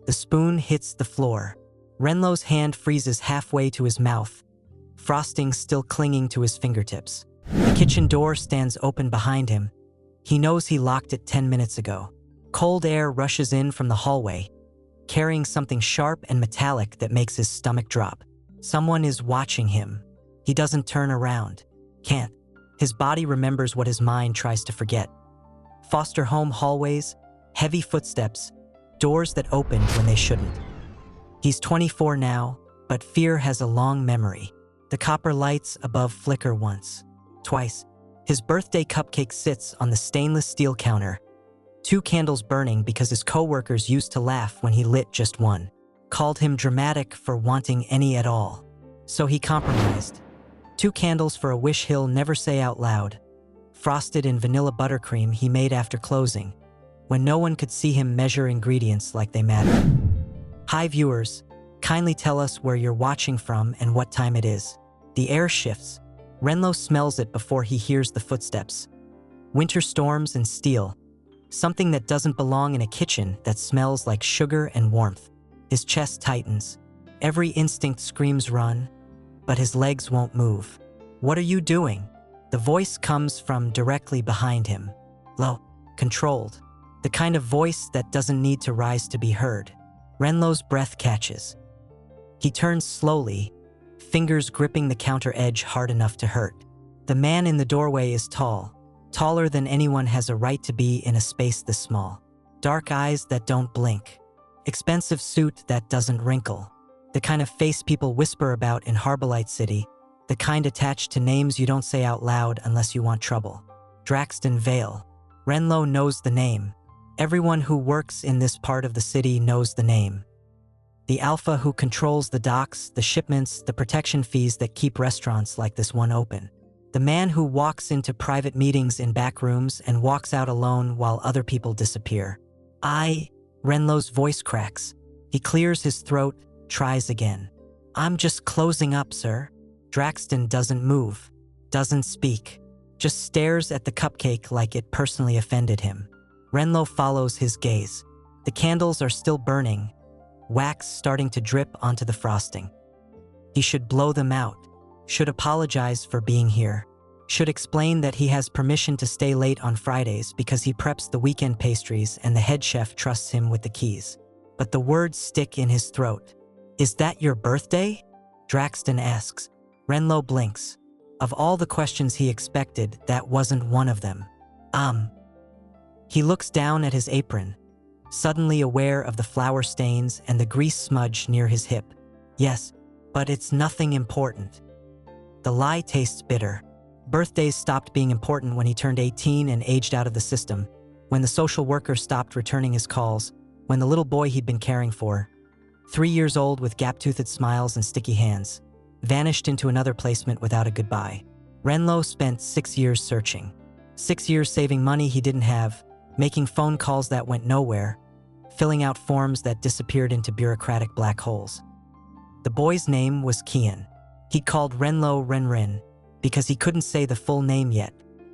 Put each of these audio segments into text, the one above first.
The spoon hits the floor. Renlo's hand freezes halfway to his mouth, frosting still clinging to his fingertips. The kitchen door stands open behind him. He knows he locked it 10 minutes ago. Cold air rushes in from the hallway, carrying something sharp and metallic that makes his stomach drop. Someone is watching him. He doesn't turn around. Can't. His body remembers what his mind tries to forget. Foster home hallways, heavy footsteps, doors that opened when they shouldn't. He's 24 now, but fear has a long memory. The copper lights above flicker once, twice. His birthday cupcake sits on the stainless steel counter, 2 candles burning because his coworkers used to laugh when he lit just one. Called him dramatic for wanting any at all. So he compromised. 2 candles for a wish he'll never say out loud, frosted in vanilla buttercream he made after closing, when no one could see him measure ingredients like they matter. Hi viewers, kindly tell us where you're watching from and what time it is. The air shifts. Renlo smells it before he hears the footsteps. Winter storms and steel. Something that doesn't belong in a kitchen that smells like sugar and warmth. His chest tightens. Every instinct screams run, but his legs won't move. What are you doing? The voice comes from directly behind him. Low, controlled. The kind of voice that doesn't need to rise to be heard. Renlo's breath catches. He turns slowly, fingers gripping the counter edge hard enough to hurt. The man in the doorway is tall, taller than anyone has a right to be in a space this small. Dark eyes that don't blink. Expensive suit that doesn't wrinkle. The kind of face people whisper about in Harborlight City, the kind attached to names you don't say out loud unless you want trouble. Draxton Vale. Renlo knows the name. Everyone who works in this part of the city knows the name. The alpha who controls the docks, the shipments, the protection fees that keep restaurants like this one open. The man who walks into private meetings in back rooms and walks out alone while other people disappear. Renlo's voice cracks. He clears his throat, tries again. I'm just closing up, sir. Draxton doesn't move, doesn't speak, just stares at the cupcake like it personally offended him. Renlo follows his gaze. The candles are still burning, wax starting to drip onto the frosting. He should blow them out, should apologize for being here, should explain that he has permission to stay late on Fridays because he preps the weekend pastries and the head chef trusts him with the keys. But the words stick in his throat. Is that your birthday? Draxton asks. Renlo blinks. Of all the questions he expected, that wasn't one of them. He looks down at his apron, suddenly aware of the flour stains and the grease smudge near his hip. Yes, but it's nothing important. The lie tastes bitter. Birthdays stopped being important when he turned 18 and aged out of the system, when the social worker stopped returning his calls, when the little boy he'd been caring for, 3 years old with gap-toothed smiles and sticky hands, vanished into another placement without a goodbye. Renlo spent 6 years searching. 6 years saving money he didn't have, making phone calls that went nowhere, filling out forms that disappeared into bureaucratic black holes. The boy's name was Kian. He'd called Renlo Renrin because he couldn't say the full name yet.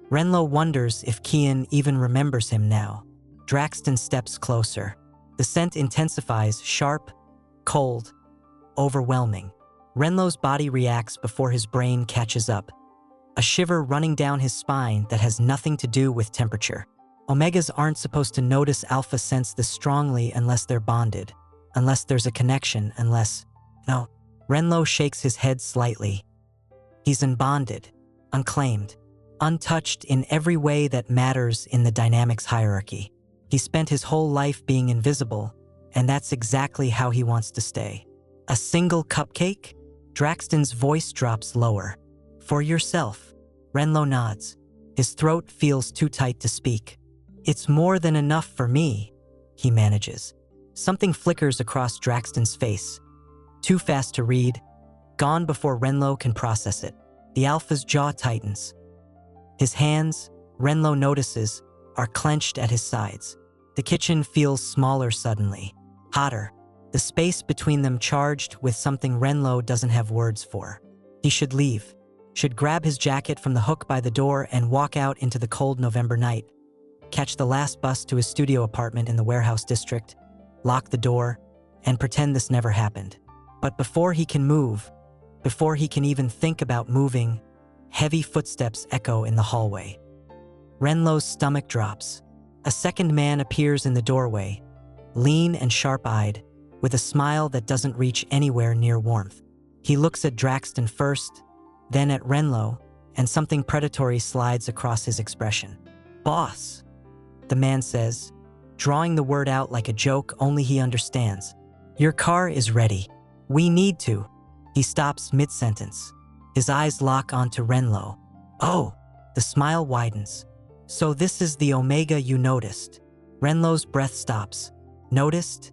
Renlo wonders if Kian even remembers him now. Draxton steps closer. The scent intensifies, sharp, cold, overwhelming. Renlo's body reacts before his brain catches up. A shiver running down his spine that has nothing to do with temperature. Omegas aren't supposed to notice alpha sense this strongly unless they're bonded, unless there's a connection, No. Renlo shakes his head slightly. He's unbonded, unclaimed, untouched in every way that matters in the dynamics hierarchy. He spent his whole life being invisible, and that's exactly how he wants to stay. A single cupcake? Draxton's voice drops lower. For yourself. Renlo nods. His throat feels too tight to speak. It's more than enough for me, he manages. Something flickers across Draxton's face. Too fast to read, gone before Renlo can process it. The alpha's jaw tightens. His hands, Renlo notices, are clenched at his sides. The kitchen feels smaller suddenly, hotter. The space between them charged with something Renlo doesn't have words for. He should leave, should grab his jacket from the hook by the door and walk out into the cold November night, catch the last bus to his studio apartment in the warehouse district, lock the door, and pretend this never happened. But before he can move, before he can even think about moving, heavy footsteps echo in the hallway. Renlo's stomach drops. A second man appears in the doorway, lean and sharp-eyed, with a smile that doesn't reach anywhere near warmth. He looks at Draxton first, then at Renlo, and something predatory slides across his expression. "Boss," the man says, drawing the word out like a joke only he understands. "Your car is ready. We need to." He stops mid-sentence. His eyes lock onto Renlo. "Oh," the smile widens. "So this is the Omega you noticed." Renlo's breath stops. "Noticed?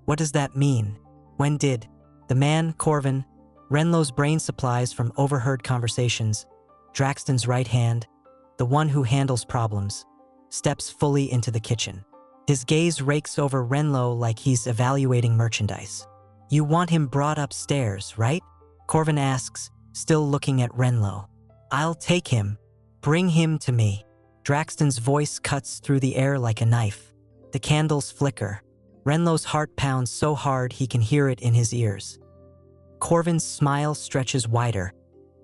What does that mean? When did?" The man, Corvin, Renlo's brain supplies from overheard conversations, Draxton's right hand, the one who handles problems, steps fully into the kitchen. His gaze rakes over Renlo like he's evaluating merchandise. "You want him brought upstairs, right?" Corvin asks, still looking at Renlo. "I'll take him. Bring him to me." Draxton's voice cuts through the air like a knife. The candles flicker. Renlo's heart pounds so hard he can hear it in his ears. Corvin's smile stretches wider,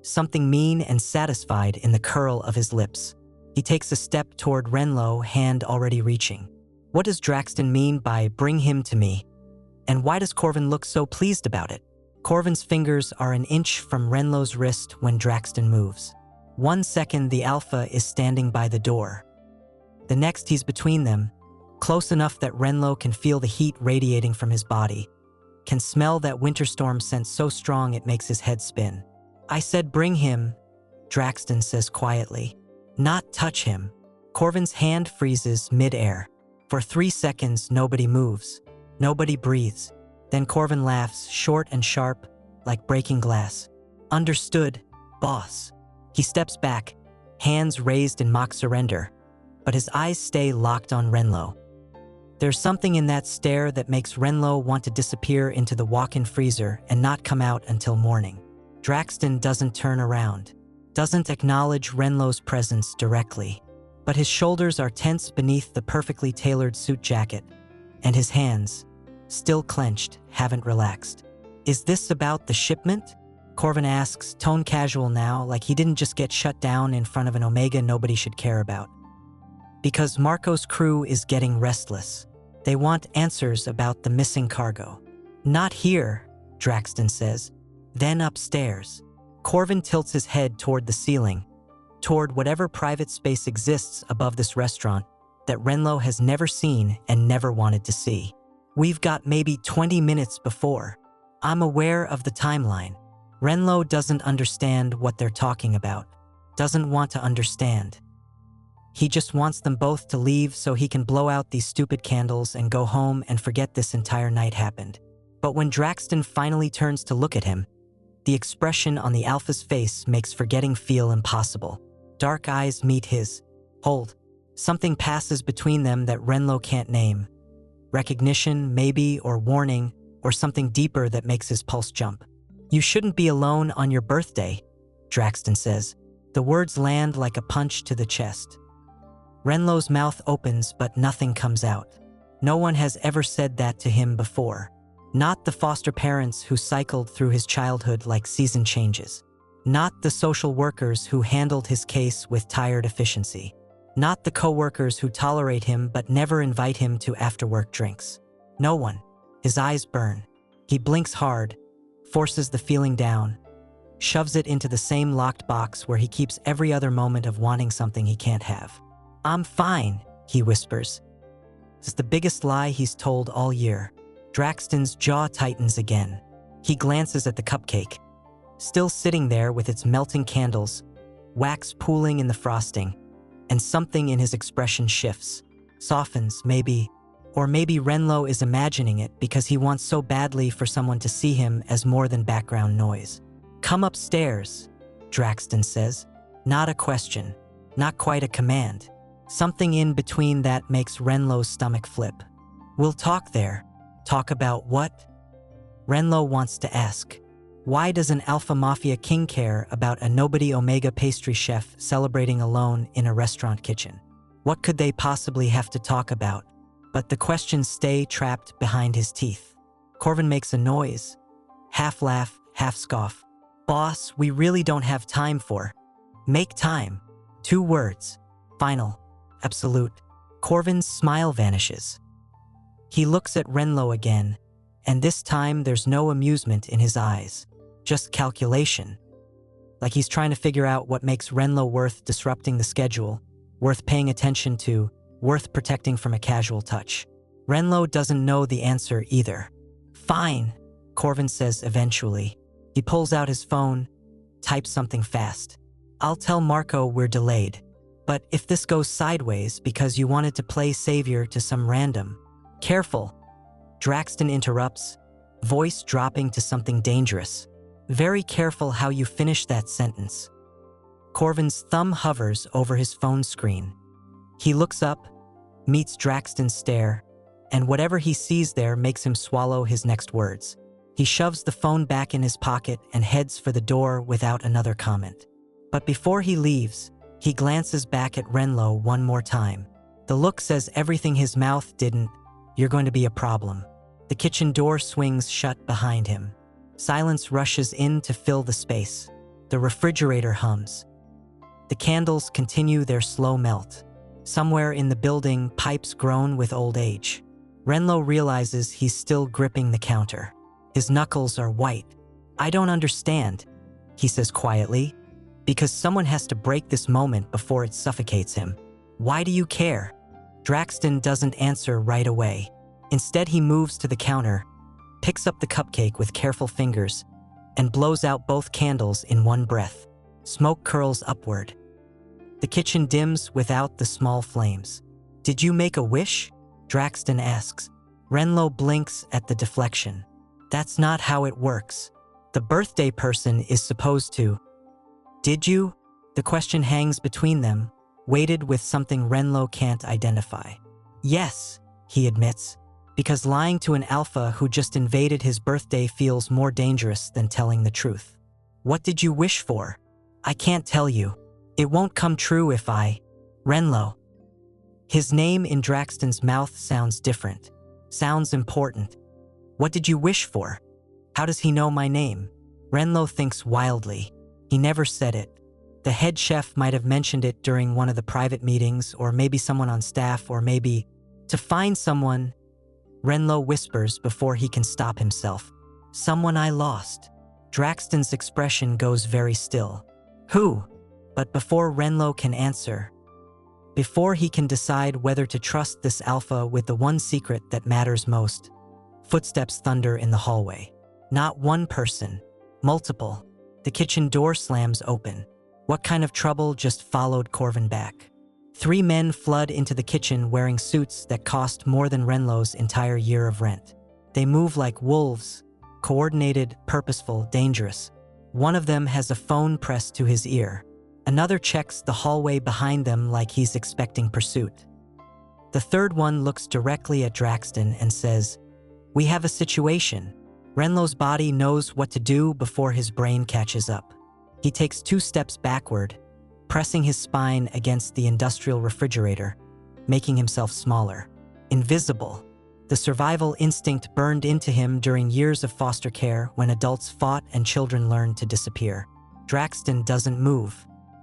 something mean and satisfied in the curl of his lips. He takes a step toward Renlo, hand already reaching. What does Draxton mean by "bring him to me"? And why does Corvin look so pleased about it? Corvin's fingers are an inch from Renlo's wrist when Draxton moves. 1 second, the Alpha is standing by the door. The next, he's between them, close enough that Renlo can feel the heat radiating from his body, can smell that winter storm scent so strong it makes his head spin. "I said bring him," Draxton says quietly. "Not touch him." Corvin's hand freezes mid-air. For 3 seconds, nobody moves. Nobody breathes. Then Corvin laughs, short and sharp, like breaking glass. "Understood, boss." He steps back, hands raised in mock surrender, but his eyes stay locked on Renlo. There's something in that stare that makes Renlo want to disappear into the walk-in freezer and not come out until morning. Draxton doesn't turn around, doesn't acknowledge Renlo's presence directly, but his shoulders are tense beneath the perfectly tailored suit jacket, and his hands, still clenched, haven't relaxed. "Is this about the shipment?" Corvin asks, tone casual now, like he didn't just get shut down in front of an Omega nobody should care about. "Because Marco's crew is getting restless. They want answers about the missing cargo." "Not here," Draxton says. "Then upstairs." Corvin tilts his head toward the ceiling, toward whatever private space exists above this restaurant that Renlo has never seen and never wanted to see. "We've got maybe 20 minutes before." "I'm aware of the timeline." Renlo doesn't understand what they're talking about, doesn't want to understand. He just wants them both to leave so he can blow out these stupid candles and go home and forget this entire night happened. But when Draxton finally turns to look at him, the expression on the Alpha's face makes forgetting feel impossible. Dark eyes meet his. Hold. Something passes between them that Renlo can't name. Recognition, maybe, or warning, or something deeper that makes his pulse jump. "You shouldn't be alone on your birthday," Draxton says. The words land like a punch to the chest. Renlo's mouth opens, but nothing comes out. No one has ever said that to him before. Not the foster parents who cycled through his childhood like season changes. Not the social workers who handled his case with tired efficiency. Not the co-workers who tolerate him but never invite him to after-work drinks. No one. His eyes burn. He blinks hard, forces the feeling down, shoves it into the same locked box where he keeps every other moment of wanting something he can't have. "I'm fine," he whispers. It's the biggest lie he's told all year. Draxton's jaw tightens again. He glances at the cupcake, still sitting there with its melting candles, wax pooling in the frosting, and something in his expression shifts, softens, maybe, or maybe Renlo is imagining it because he wants so badly for someone to see him as more than background noise. "Come upstairs," Draxton says. Not a question, not quite a command. Something in between that makes Renlo's stomach flip. "We'll talk there." Talk about what? Renlo wants to ask. Why does an Alpha Mafia king care about a nobody Omega pastry chef celebrating alone in a restaurant kitchen? What could they possibly have to talk about? But the questions stay trapped behind his teeth. Corvin makes a noise. Half laugh, half scoff. Boss, we really don't have time for. Make time. 2 words. Final. Absolute. Corvin's smile vanishes. He looks at Renlo again, and this time there's no amusement in his eyes. Just calculation. Like he's trying to figure out what makes Renlo worth disrupting the schedule, worth paying attention to, worth protecting from a casual touch. Renlo doesn't know the answer either. Fine, Corvin says eventually. He pulls out his phone, types something fast. I'll tell Marco we're delayed. But if this goes sideways because you wanted to play savior to some random. Careful. Draxton interrupts, voice dropping to something dangerous. Very careful how you finish that sentence. Corvin's thumb hovers over his phone screen. He looks up, meets Draxton's stare, and whatever he sees there makes him swallow his next words. He shoves the phone back in his pocket and heads for the door without another comment. But before he leaves, he glances back at Renlo one more time. The look says everything his mouth didn't. You're going to be a problem. The kitchen door swings shut behind him. Silence rushes in to fill the space. The refrigerator hums. The candles continue their slow melt. Somewhere in the building, pipes groan with old age. Renlo realizes he's still gripping the counter. His knuckles are white. I don't understand, he says quietly, because someone has to break this moment before it suffocates him. Why do you care? Draxton doesn't answer right away. Instead, he moves to the counter, picks up the cupcake with careful fingers, and blows out both candles in one breath. Smoke curls upward. The kitchen dims without the small flames. Did you make a wish? Draxton asks. Renlo blinks at the deflection. That's not how it works. The birthday person is supposed to. Did you? The question hangs between them, weighted with something Renlo can't identify. Yes, he admits, because lying to an alpha who just invaded his birthday feels more dangerous than telling the truth. What did you wish for? I can't tell you. It won't come true if I… Renlo. His name in Draxton's mouth sounds different, sounds important. What did you wish for? How does he know my name? Renlo thinks wildly. He never said it. The head chef might have mentioned it during one of the private meetings, or maybe someone on staff, or maybe… To find someone, Renlo whispers before he can stop himself. Someone I lost. Draxton's expression goes very still. Who? But before Renlo can answer, before he can decide whether to trust this alpha with the one secret that matters most, footsteps thunder in the hallway. Not one person, multiple. The kitchen door slams open. What kind of trouble just followed Corvin back? 3 men flood into the kitchen wearing suits that cost more than Renlo's entire year of rent. They move like wolves, coordinated, purposeful, dangerous. One of them has a phone pressed to his ear. Another checks the hallway behind them like he's expecting pursuit. The third one looks directly at Draxton and says, "We have a situation." Renlo's body knows what to do before his brain catches up. He takes 2 steps backward, pressing his spine against the industrial refrigerator, making himself smaller. Invisible. The survival instinct burned into him during years of foster care when adults fought and children learned to disappear. Draxton doesn't move,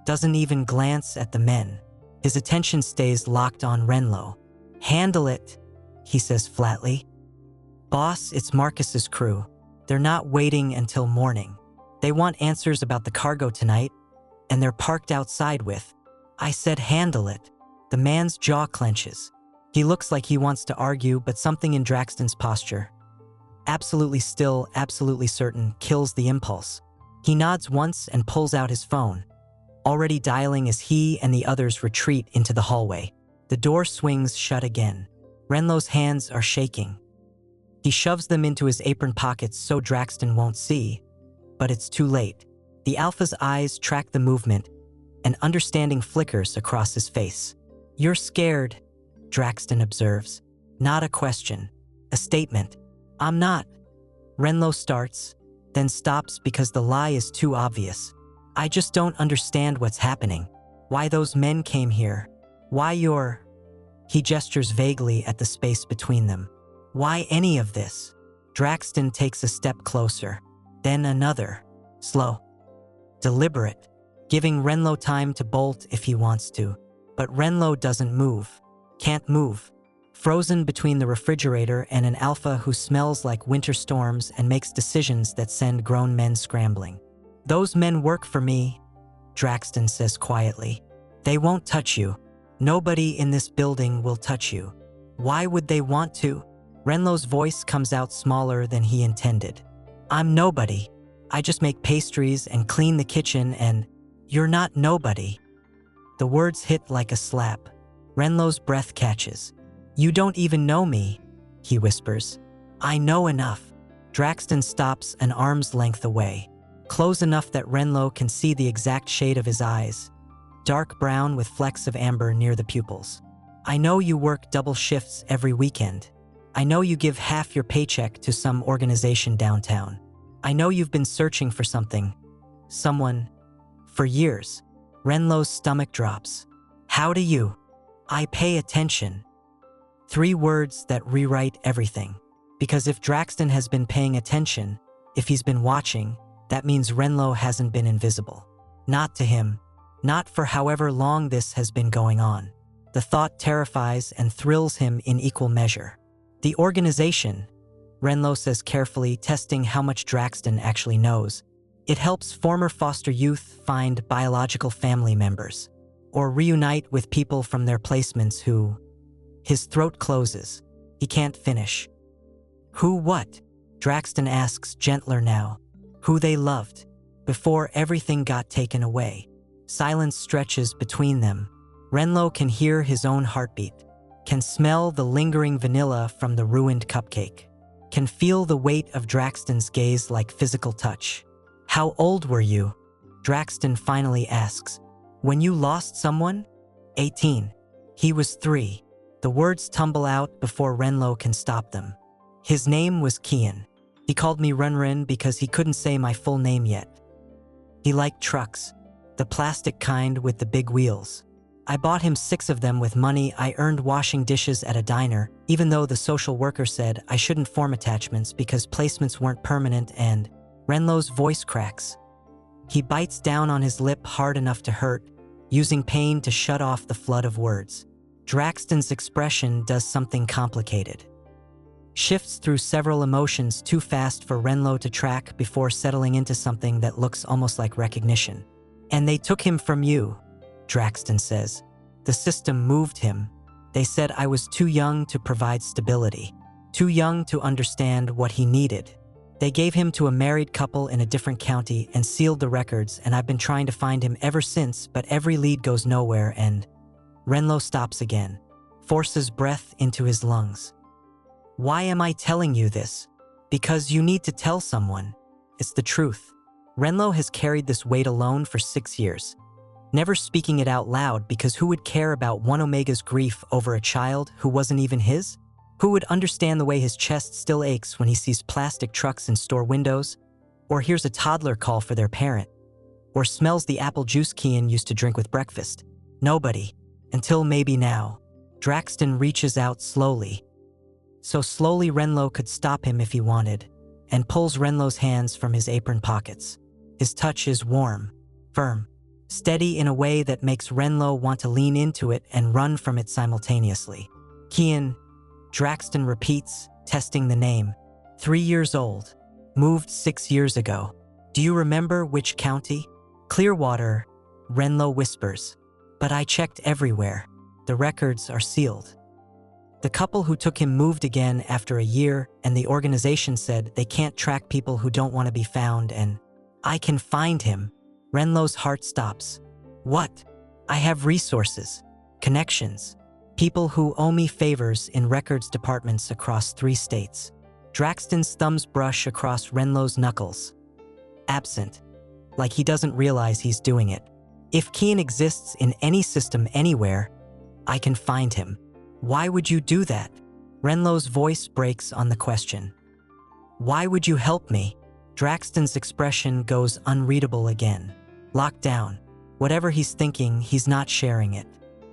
doesn't even glance at the men. His attention stays locked on Renlo. "Handle it," he says flatly. "Boss, it's Marcus's crew. They're not waiting until morning. They want answers about the cargo tonight, and they're parked outside with…" I said handle it. The man's jaw clenches. He looks like he wants to argue, but something in Draxton's posture, absolutely still, absolutely certain, kills the impulse. He nods once and pulls out his phone, already dialing as he and the others retreat into the hallway. The door swings shut again. Renlo's hands are shaking. He shoves them into his apron pockets so Draxton won't see, but it's too late. The alpha's eyes track the movement, and understanding flickers across his face. "You're scared," Draxton observes. Not a question, a statement. "I'm not." Renlo starts, then stops because the lie is too obvious. "I just don't understand what's happening. Why those men came here. Why you're…" He gestures vaguely at the space between them. "Why any of this?" Draxton takes a step closer, then another, slow, deliberate, giving Renlo time to bolt if he wants to. But Renlo doesn't move, can't move, frozen between the refrigerator and an alpha who smells like winter storms and makes decisions that send grown men scrambling. "Those men work for me," Draxton says quietly. "They won't touch you. Nobody in this building will touch you. Why would they want to?" Renlo's voice comes out smaller than he intended. "I'm nobody. I just make pastries and clean the kitchen and you're not nobody." The words hit like a slap. Renlo's breath catches. "You don't even know me," he whispers. "I know enough." Draxton stops an arm's length away, close enough that Renlo can see the exact shade of his eyes, dark brown with flecks of amber near the pupils. "I know you work double shifts every weekend. I know you give half your paycheck to some organization downtown. I know you've been searching for someone, for years." Renlo's stomach drops. "How do you?" "I pay attention." 3 words that rewrite everything. Because if Draxton has been paying attention, if he's been watching, that means Renlo hasn't been invisible. Not to him. Not for however long this has been going on. The thought terrifies and thrills him in equal measure. "The organization," Renlo says carefully, testing how much Draxton actually knows. "It helps former foster youth find biological family members, or reunite with people from their placements who..." His throat closes. He can't finish. "Who what?" Draxton asks gentler now. "Who they loved, before everything got taken away." Silence stretches between them. Renlo can hear his own heartbeat, can smell the lingering vanilla from the ruined cupcake, can feel the weight of Draxton's gaze like physical touch. "How old were you?" Draxton finally asks. "When you lost someone?" 18. "He was 3. The words tumble out before Renlo can stop them. "His name was Kian. He called me Runrun because he couldn't say my full name yet. He liked trucks, the plastic kind with the big wheels. I bought him 6 of them with money I earned washing dishes at a diner, even though the social worker said I shouldn't form attachments because placements weren't permanent and..." Renlo's voice cracks. He bites down on his lip hard enough to hurt, using pain to shut off the flood of words. Draxton's expression does something complicated. Shifts through several emotions too fast for Renlo to track before settling into something that looks almost like recognition. "And they took him from you," Draxton says. "The system moved him. They said I was too young to provide stability, too young to understand what he needed. They gave him to a married couple in a different county and sealed the records, and I've been trying to find him ever since, but every lead goes nowhere and..." Renlo stops again, forces breath into his lungs. "Why am I telling you this?" "Because you need to tell someone. It's the truth." Renlo has carried this weight alone for 6 years, never speaking it out loud because who would care about one Omega's grief over a child who wasn't even his? Who would understand the way his chest still aches when he sees plastic trucks in store windows, or hears a toddler call for their parent, or smells the apple juice Kian used to drink with breakfast? Nobody. Until maybe now. Draxton reaches out slowly. So slowly Renlo could stop him if he wanted, and pulls Renlo's hands from his apron pockets. His touch is warm, firm, steady in a way that makes Renlo want to lean into it and run from it simultaneously. "Kian," Draxton repeats, testing the name. 3 years old. Moved 6 years ago. "Do you remember which county?" "Clearwater," Renlo whispers. "But I checked everywhere. The records are sealed." The couple who took him moved again after a year, and the organization said they can't track people who don't want to be found, and "I can find him." Renlo's heart stops. "What?" "I have resources, connections, people who owe me favors in records departments across 3 states. Draxton's thumbs brush across Renlo's knuckles. Absent, like he doesn't realize he's doing it. "If Kian exists in any system anywhere, I can find him." "Why would you do that?" Renlo's voice breaks on the question. "Why would you help me?" Draxton's expression goes unreadable again. Locked down. Whatever he's thinking, he's not sharing it.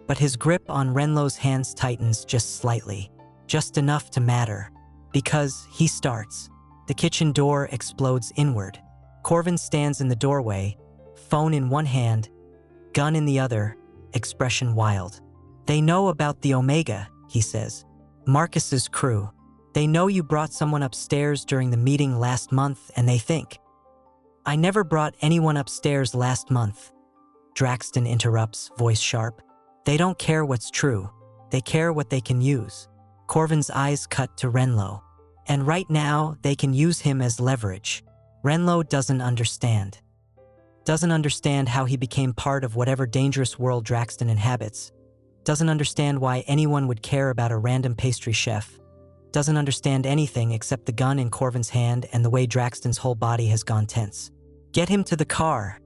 But his grip on Renlo's hands tightens just slightly, just enough to matter. Because he starts. The kitchen door explodes inward. Corvin stands in the doorway, phone in one hand, gun in the other, expression wild. "They know about the Omega," he says. "Marcus's crew. They know you brought someone upstairs during the meeting last month, and they think." "I never brought anyone upstairs last month," Draxton interrupts, voice sharp. "They don't care what's true. They care what they can use." Corvin's eyes cut to Renlo. "And right now, they can use him as leverage." Renlo doesn't understand. Doesn't understand how he became part of whatever dangerous world Draxton inhabits. Doesn't understand why anyone would care about a random pastry chef. Doesn't understand anything except the gun in Corvin's hand and the way Draxton's whole body has gone tense. "Get him to the car,"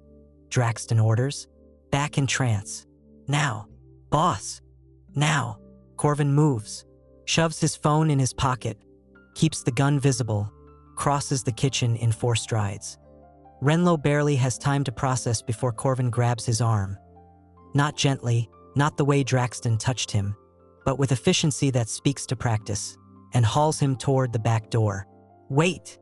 Draxton orders. Back in trance. "Now. Boss. Now." Corvin moves, shoves his phone in his pocket, keeps the gun visible, crosses the kitchen in 4 strides. Renlo barely has time to process before Corvin grabs his arm. Not gently, not the way Draxton touched him, but with efficiency that speaks to practice, and hauls him toward the back door. "Wait!"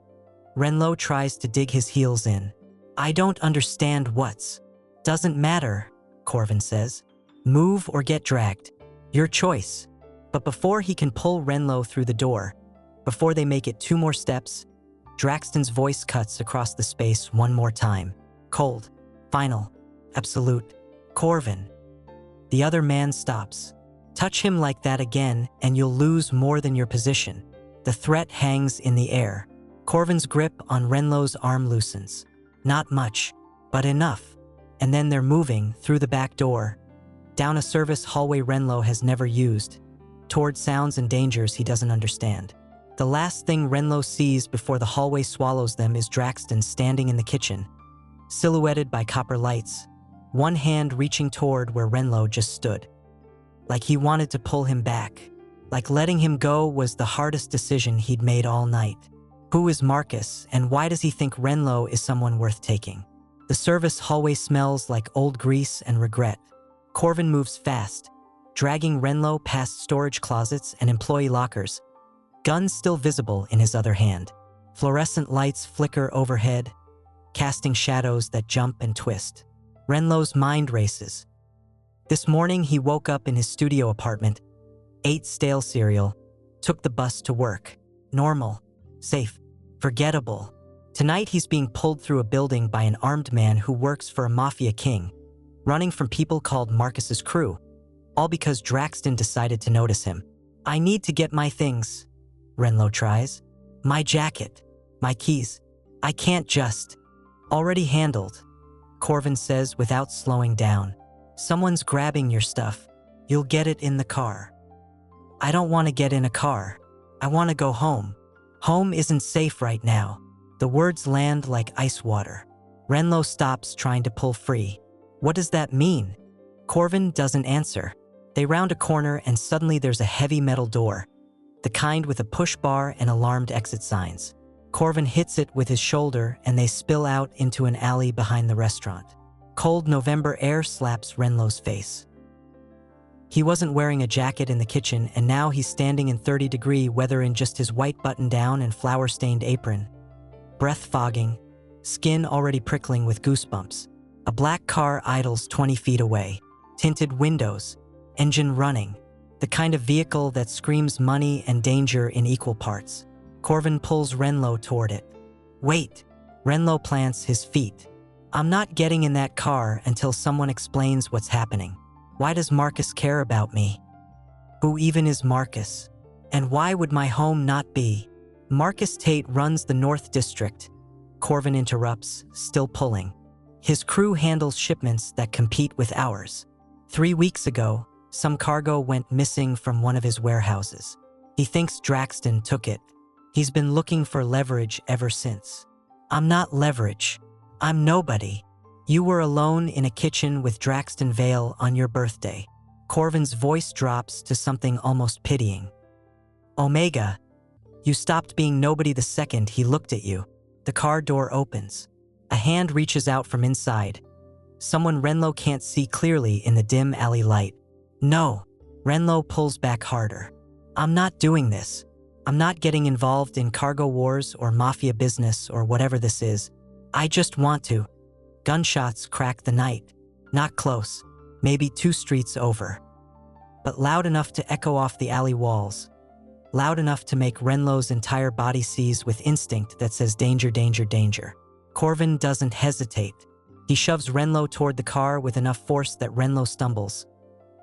Renlo tries to dig his heels in. "I don't understand what's." "Doesn't matter," Corvin says. "Move or get dragged. Your choice." But before he can pull Renlo through the door, before they make it 2 more steps, Draxton's voice cuts across the space one more time. Cold, final, absolute. "Corvin." The other man stops. "Touch him like that again and you'll lose more than your position." The threat hangs in the air. Corvin's grip on Renlo's arm loosens. Not much, but enough. And then they're moving through the back door, down a service hallway Renlo has never used, toward sounds and dangers he doesn't understand. The last thing Renlo sees before the hallway swallows them is Draxton standing in the kitchen, silhouetted by copper lights, one hand reaching toward where Renlo just stood. Like he wanted to pull him back. Like letting him go was the hardest decision he'd made all night. Who is Marcus, and why does he think Renlo is someone worth taking? The service hallway smells like old grease and regret. Corvin moves fast, dragging Renlo past storage closets and employee lockers, gun still visible in his other hand. Fluorescent lights flicker overhead, casting shadows that jump and twist. Renlo's mind races. This morning he woke up in his studio apartment, ate stale cereal, took the bus to work. Normal, safe, forgettable. Tonight he's being pulled through a building by an armed man who works for a Mafia king, running from people called Marcus's crew, all because Draxton decided to notice him. "I need to get my things," Renlo tries. "My jacket, my keys. I can't just." "Already handled," Corvin says without slowing down. "Someone's grabbing your stuff. You'll get it in the car." "I don't want to get in a car. I want to go home. Home isn't safe right now." The words land like ice water. Renlo stops trying to pull free. "What does that mean?" Corvin doesn't answer. They round a corner and suddenly there's a heavy metal door, the kind with a push bar and alarmed exit signs. Corvin hits it with his shoulder and they spill out into an alley behind the restaurant. Cold November air slaps Renlo's face. He wasn't wearing a jacket in the kitchen and now he's standing in 30-degree weather in just his white button-down and flour-stained apron. Breath fogging, skin already prickling with goosebumps. A black car idles 20 feet away. Tinted windows, engine running. The kind of vehicle that screams money and danger in equal parts. Corvin pulls Renlo toward it. "Wait." Renlo plants his feet. "I'm not getting in that car until someone explains what's happening. Why does Marcus care about me? Who even is Marcus? And why would my home not be?" "Marcus Tate runs the North District," Corvin interrupts, still pulling. "His crew handles shipments that compete with ours. 3 weeks ago, some cargo went missing from one of his warehouses. He thinks Draxton took it. He's been looking for leverage ever since." "I'm not leverage. I'm nobody. You were alone in a kitchen with Draxton Vale on your birthday." Corvin's voice drops to something almost pitying. "Omega, you stopped being nobody the second he looked at you." The car door opens. A hand reaches out from inside. Someone Renlo can't see clearly in the dim alley light. "No." Renlo pulls back harder. "I'm not doing this. I'm not getting involved in cargo wars or mafia business or whatever this is. I just want to. Gunshots crack the night. Not close, maybe 2 streets over. But loud enough to echo off the alley walls. Loud enough to make Renlo's entire body seize with instinct that says danger, danger, danger. Corvin doesn't hesitate. He shoves Renlo toward the car with enough force that Renlo stumbles,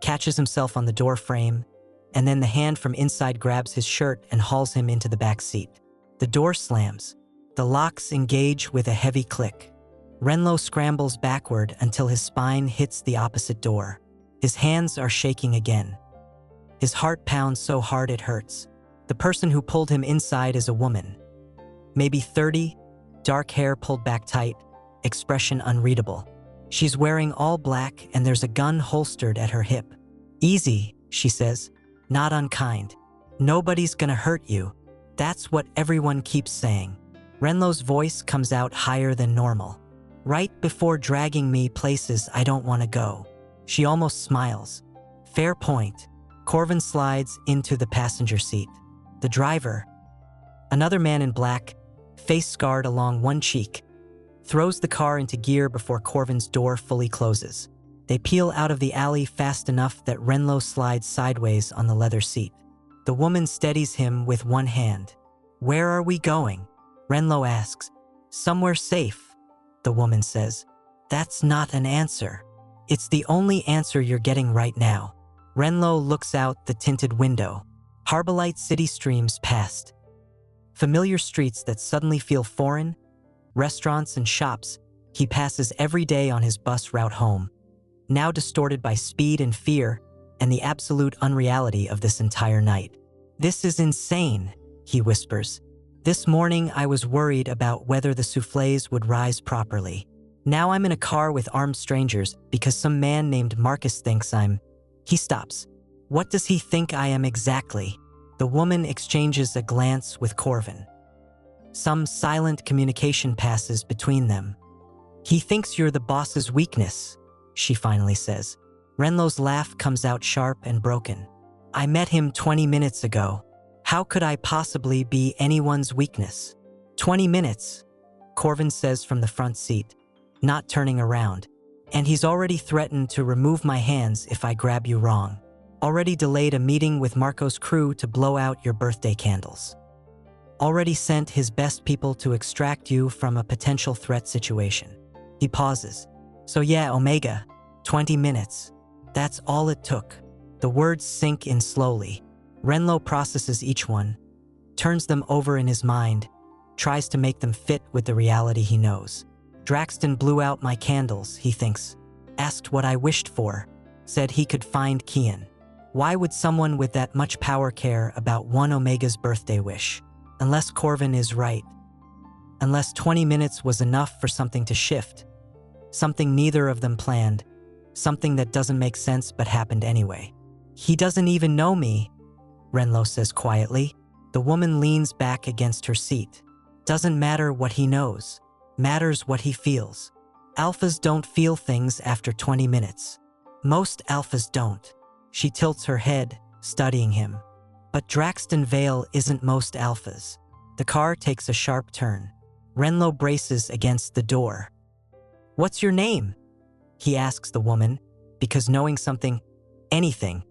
catches himself on the door frame, and then the hand from inside grabs his shirt and hauls him into the back seat. The door slams. The locks engage with a heavy click. Renlo scrambles backward until his spine hits the opposite door. His hands are shaking again. His heart pounds so hard it hurts. The person who pulled him inside is a woman. Maybe 30, dark hair pulled back tight, expression unreadable. She's wearing all black and there's a gun holstered at her hip. Easy, she says, not unkind. Nobody's gonna hurt you. That's what everyone keeps saying. Renlo's voice comes out higher than normal. Right before dragging me places I don't want to go. She almost smiles. Fair point. Corvin slides into the passenger seat. The driver, another man in black, face scarred along one cheek, throws the car into gear before Corvin's door fully closes. They peel out of the alley fast enough that Renlo slides sideways on the leather seat. The woman steadies him with one hand. Where are we going? Renlo asks. Somewhere safe, the woman says. That's not an answer. It's the only answer you're getting right now. Renlo looks out the tinted window. Harborlight City streams past. Familiar streets that suddenly feel foreign, restaurants and shops he passes every day on his bus route home, now distorted by speed and fear and the absolute unreality of this entire night. This is insane, he whispers. This morning I was worried about whether the soufflés would rise properly. Now I'm in a car with armed strangers because some man named Marcus thinks I'm... He stops. What does he think I am exactly? The woman exchanges a glance with Corvin. Some silent communication passes between them. He thinks you're the boss's weakness, she finally says. Renlo's laugh comes out sharp and broken. I met him 20 minutes ago. How could I possibly be anyone's weakness? 20 minutes, Corvin says from the front seat, not turning around. And he's already threatened to remove my hands if I grab you wrong. Already delayed a meeting with Marco's crew to blow out your birthday candles. Already sent his best people to extract you from a potential threat situation. He pauses. So yeah, Omega, 20 minutes. That's all it took. The words sink in slowly. Renlo processes each one, turns them over in his mind, tries to make them fit with the reality he knows. Draxton blew out my candles, he thinks. Asked what I wished for. Said he could find Kian. Why would someone with that much power care about one Omega's birthday wish? Unless Corvin is right. Unless 20 minutes was enough for something to shift. Something neither of them planned. Something that doesn't make sense but happened anyway. He doesn't even know me, Renlo says quietly. The woman leans back against her seat. Doesn't matter what he knows. Matters what he feels. Alphas don't feel things after 20 minutes. Most alphas don't. She tilts her head, studying him. But Draxton Vale isn't most alphas. The car takes a sharp turn. Renlo braces against the door. What's your name? He asks the woman, because knowing something, anything,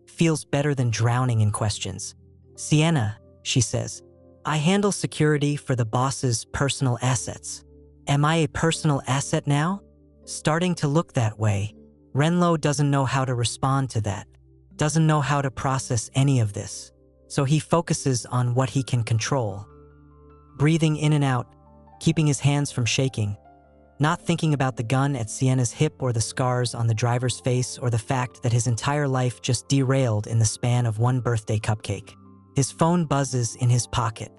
feels better than drowning in questions. Sienna, she says. I handle security for the boss's personal assets. Am I a personal asset now? Starting to look that way. Renlo doesn't know how to respond to that. Doesn't know how to process any of this. So he focuses on what he can control. Breathing in and out, keeping his hands from shaking. Not thinking about the gun at Sienna's hip or the scars on the driver's face or the fact that his entire life just derailed in the span of one birthday cupcake. His phone buzzes in his pocket.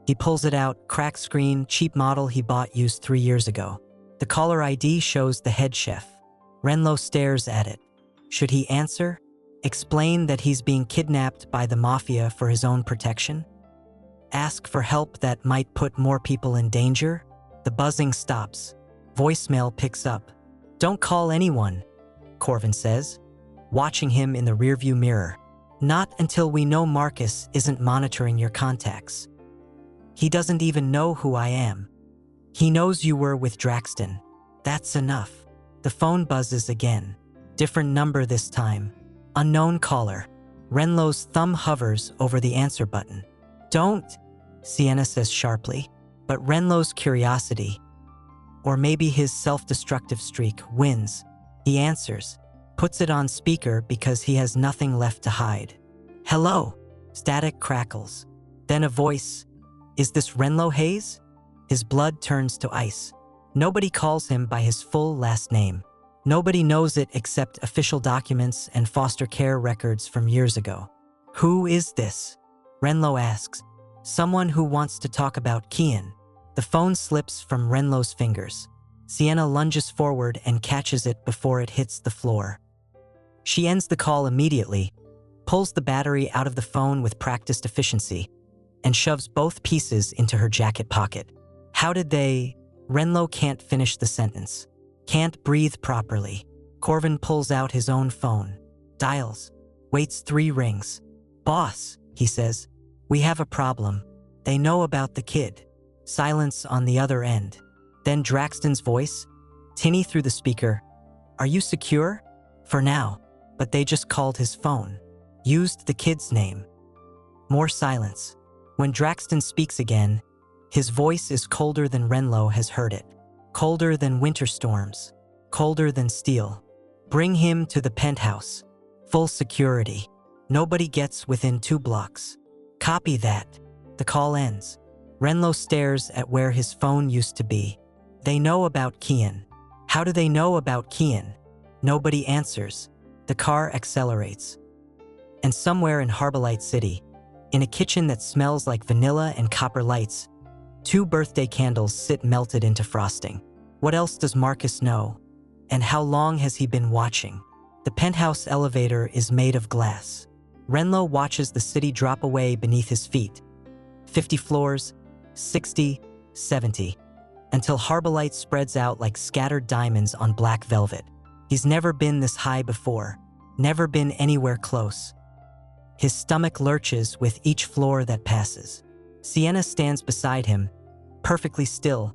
He pulls it out, cracked screen, cheap model he bought used 3 years ago. The caller ID shows the head chef. Renlo stares at it. Should he answer? Explain that he's being kidnapped by the Mafia for his own protection? Ask for help that might put more people in danger? The buzzing stops. Voicemail picks up. Don't call anyone, Corvin says, watching him in the rearview mirror. Not until we know Marcus isn't monitoring your contacts. He doesn't even know who I am. He knows you were with Draxton. That's enough. The phone buzzes again. Different number this time. Unknown caller. Renlo's thumb hovers over the answer button. Don't, Sienna says sharply. But Renlo's curiosity, or maybe his self-destructive streak, wins. He answers, puts it on speaker because he has nothing left to hide. Hello. Static crackles. Then a voice. Is this Renlo Hayes? His blood turns to ice. Nobody calls him by his full last name. Nobody knows it except official documents and foster care records from years ago. Who is this? Renlo asks. Someone who wants to talk about Kian. The phone slips from Renlo's fingers. Sienna lunges forward and catches it before it hits the floor. She ends the call immediately, pulls the battery out of the phone with practiced efficiency, and shoves both pieces into her jacket pocket. How did they… Renlo can't finish the sentence. Can't breathe properly. Corvin pulls out his own phone. Dials. Waits 3 rings. Boss, he says. We have a problem. They know about the kid. Silence on the other end. Then Draxton's voice, tinny through the speaker. Are you secure? For now. But they just called his phone. Used the kid's name. More silence. When Draxton speaks again, his voice is colder than Renlo has heard it. Colder than winter storms. Colder than steel. Bring him to the penthouse. Full security. Nobody gets within 2 blocks. Copy that. The call ends. Renlo stares at where his phone used to be. They know about Kian. How do they know about Kian? Nobody answers. The car accelerates. And somewhere in Harborlight City, in a kitchen that smells like vanilla and copper lights, 2 birthday candles sit melted into frosting. What else does Marcus know? And how long has he been watching? The penthouse elevator is made of glass. Renlo watches the city drop away beneath his feet. 50 floors, 60, 70, until Harborlight spreads out like scattered diamonds on black velvet. He's never been this high before, never been anywhere close. His stomach lurches with each floor that passes. Sienna stands beside him, perfectly still,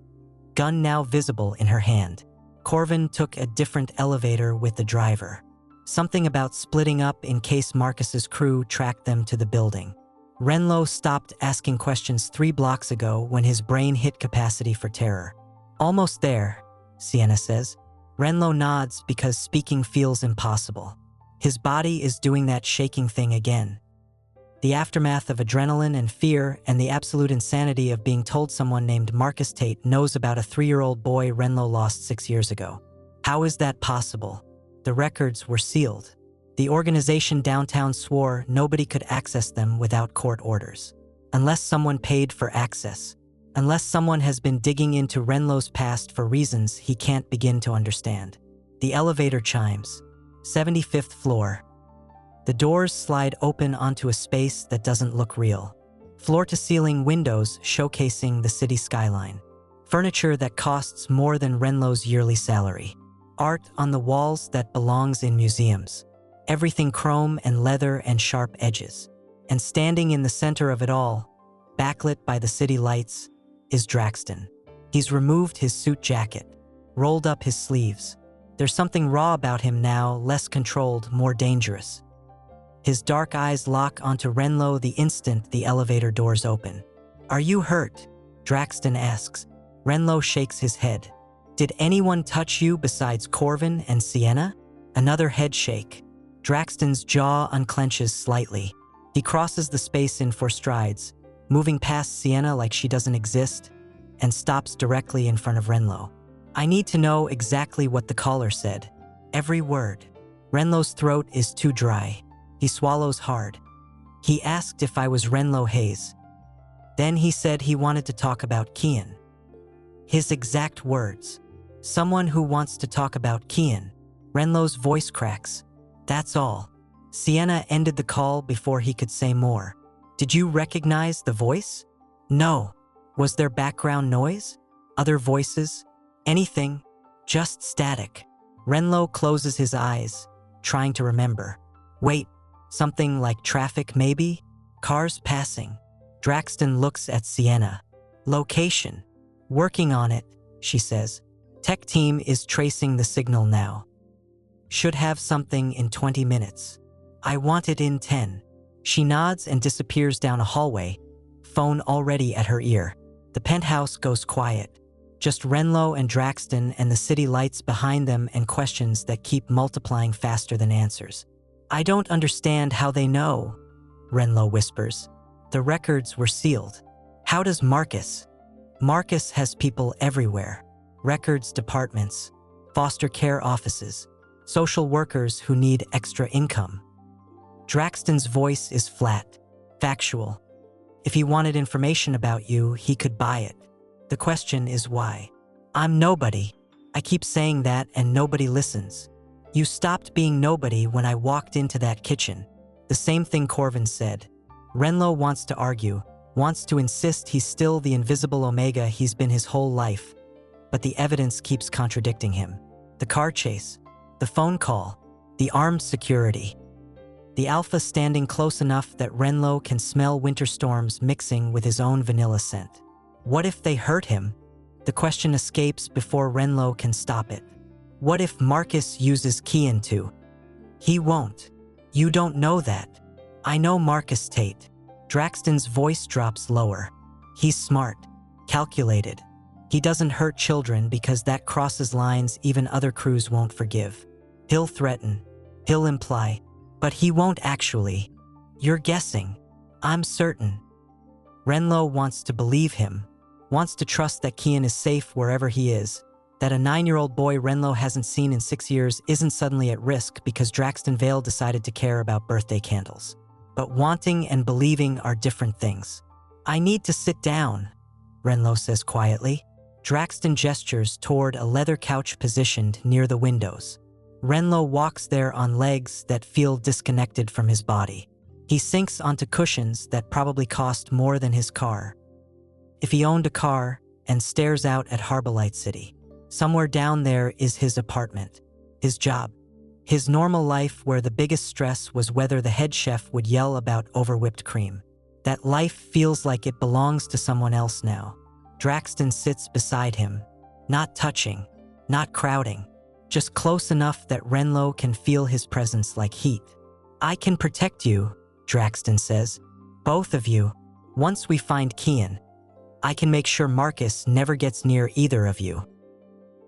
gun now visible in her hand. Corvin took a different elevator with the driver. Something about splitting up in case Marcus's crew tracked them to the building. Renlo stopped asking questions 3 blocks ago when his brain hit capacity for terror. Almost there, Sienna says. Renlo nods because speaking feels impossible. His body is doing that shaking thing again. The aftermath of adrenaline and fear and the absolute insanity of being told someone named Marcus Tate knows about a 3-year-old boy Renlo lost 6 years ago. How is that possible? The records were sealed. The organization downtown swore nobody could access them without court orders. Unless someone paid for access. Unless someone has been digging into Renlo's past for reasons he can't begin to understand. The elevator chimes. 75th floor. The doors slide open onto a space that doesn't look real. Floor-to-ceiling windows showcasing the city skyline. Furniture that costs more than Renlo's yearly salary. Art on the walls that belongs in museums. Everything chrome and leather and sharp edges. And standing in the center of it all, backlit by the city lights, is Draxton. He's removed his suit jacket, rolled up his sleeves. There's something raw about him now, less controlled, more dangerous. His dark eyes lock onto Renlo the instant the elevator doors open. Are you hurt? Draxton asks. Renlo shakes his head. Did anyone touch you besides Corvin and Sienna? Another head shake. Draxton's jaw unclenches slightly. He crosses the space in 4 strides, moving past Sienna like she doesn't exist, and stops directly in front of Renlo. I need to know exactly what the caller said. Every word. Renlo's throat is too dry. He swallows hard. He asked if I was Renlo Hayes. Then he said he wanted to talk about Kian. His exact words. Someone who wants to talk about Kian. Renlo's voice cracks. That's all. Sienna ended the call before he could say more. Did you recognize the voice? No. Was there background noise? Other voices? Anything? Just static. Renlo closes his eyes, trying to remember. Wait, Something like traffic maybe? Cars passing. Draxton looks at Sienna. Location. Working on it, she says. Tech team is tracing the signal now. Should have something in 20 minutes. I want it in 10. She nods and disappears down a hallway, phone already at her ear. The penthouse goes quiet. Just Renlo and Draxton and the city lights behind them and questions that keep multiplying faster than answers. I don't understand how they know, Renlo whispers. The records were sealed. How does Marcus? Marcus has people everywhere. Records departments, foster care offices, social workers who need extra income. Draxton's voice is flat, factual. If he wanted information about you, he could buy it. The question is why. I'm nobody. I keep saying that and nobody listens. You stopped being nobody when I walked into that kitchen. The same thing Corvin said. Renlo wants to argue, wants to insist he's still the invisible Omega he's been his whole life. But the evidence keeps contradicting him. The car chase, the phone call, the armed security. The Alpha standing close enough that Renlo can smell winter storms mixing with his own vanilla scent. What if they hurt him? The question escapes before Renlo can stop it. What if Marcus uses Kian too? He won't. You don't know that. I know Marcus Tate. Draxton's voice drops lower. He's smart, calculated. He doesn't hurt children because that crosses lines even other crews won't forgive. He'll threaten. He'll imply. But he won't actually. You're guessing. I'm certain. Renlo wants to believe him, wants to trust that Kian is safe wherever he is, that a 9-year-old boy Renlo hasn't seen in 6 years isn't suddenly at risk because Draxton Vale decided to care about birthday candles. But wanting and believing are different things. I need to sit down, Renlo says quietly. Draxton gestures toward a leather couch positioned near the windows. Renlo walks there on legs that feel disconnected from his body. He sinks onto cushions that probably cost more than his car. If he owned a car, and stares out at Harborlight City. Somewhere down there is his apartment, his job, his normal life where the biggest stress was whether the head chef would yell about overwhipped cream. That life feels like it belongs to someone else now. Draxton sits beside him, not touching, not crowding, just close enough that Renlo can feel his presence like heat. I can protect you, Draxton says. Both of you. Once we find Kian, I can make sure Marcus never gets near either of you.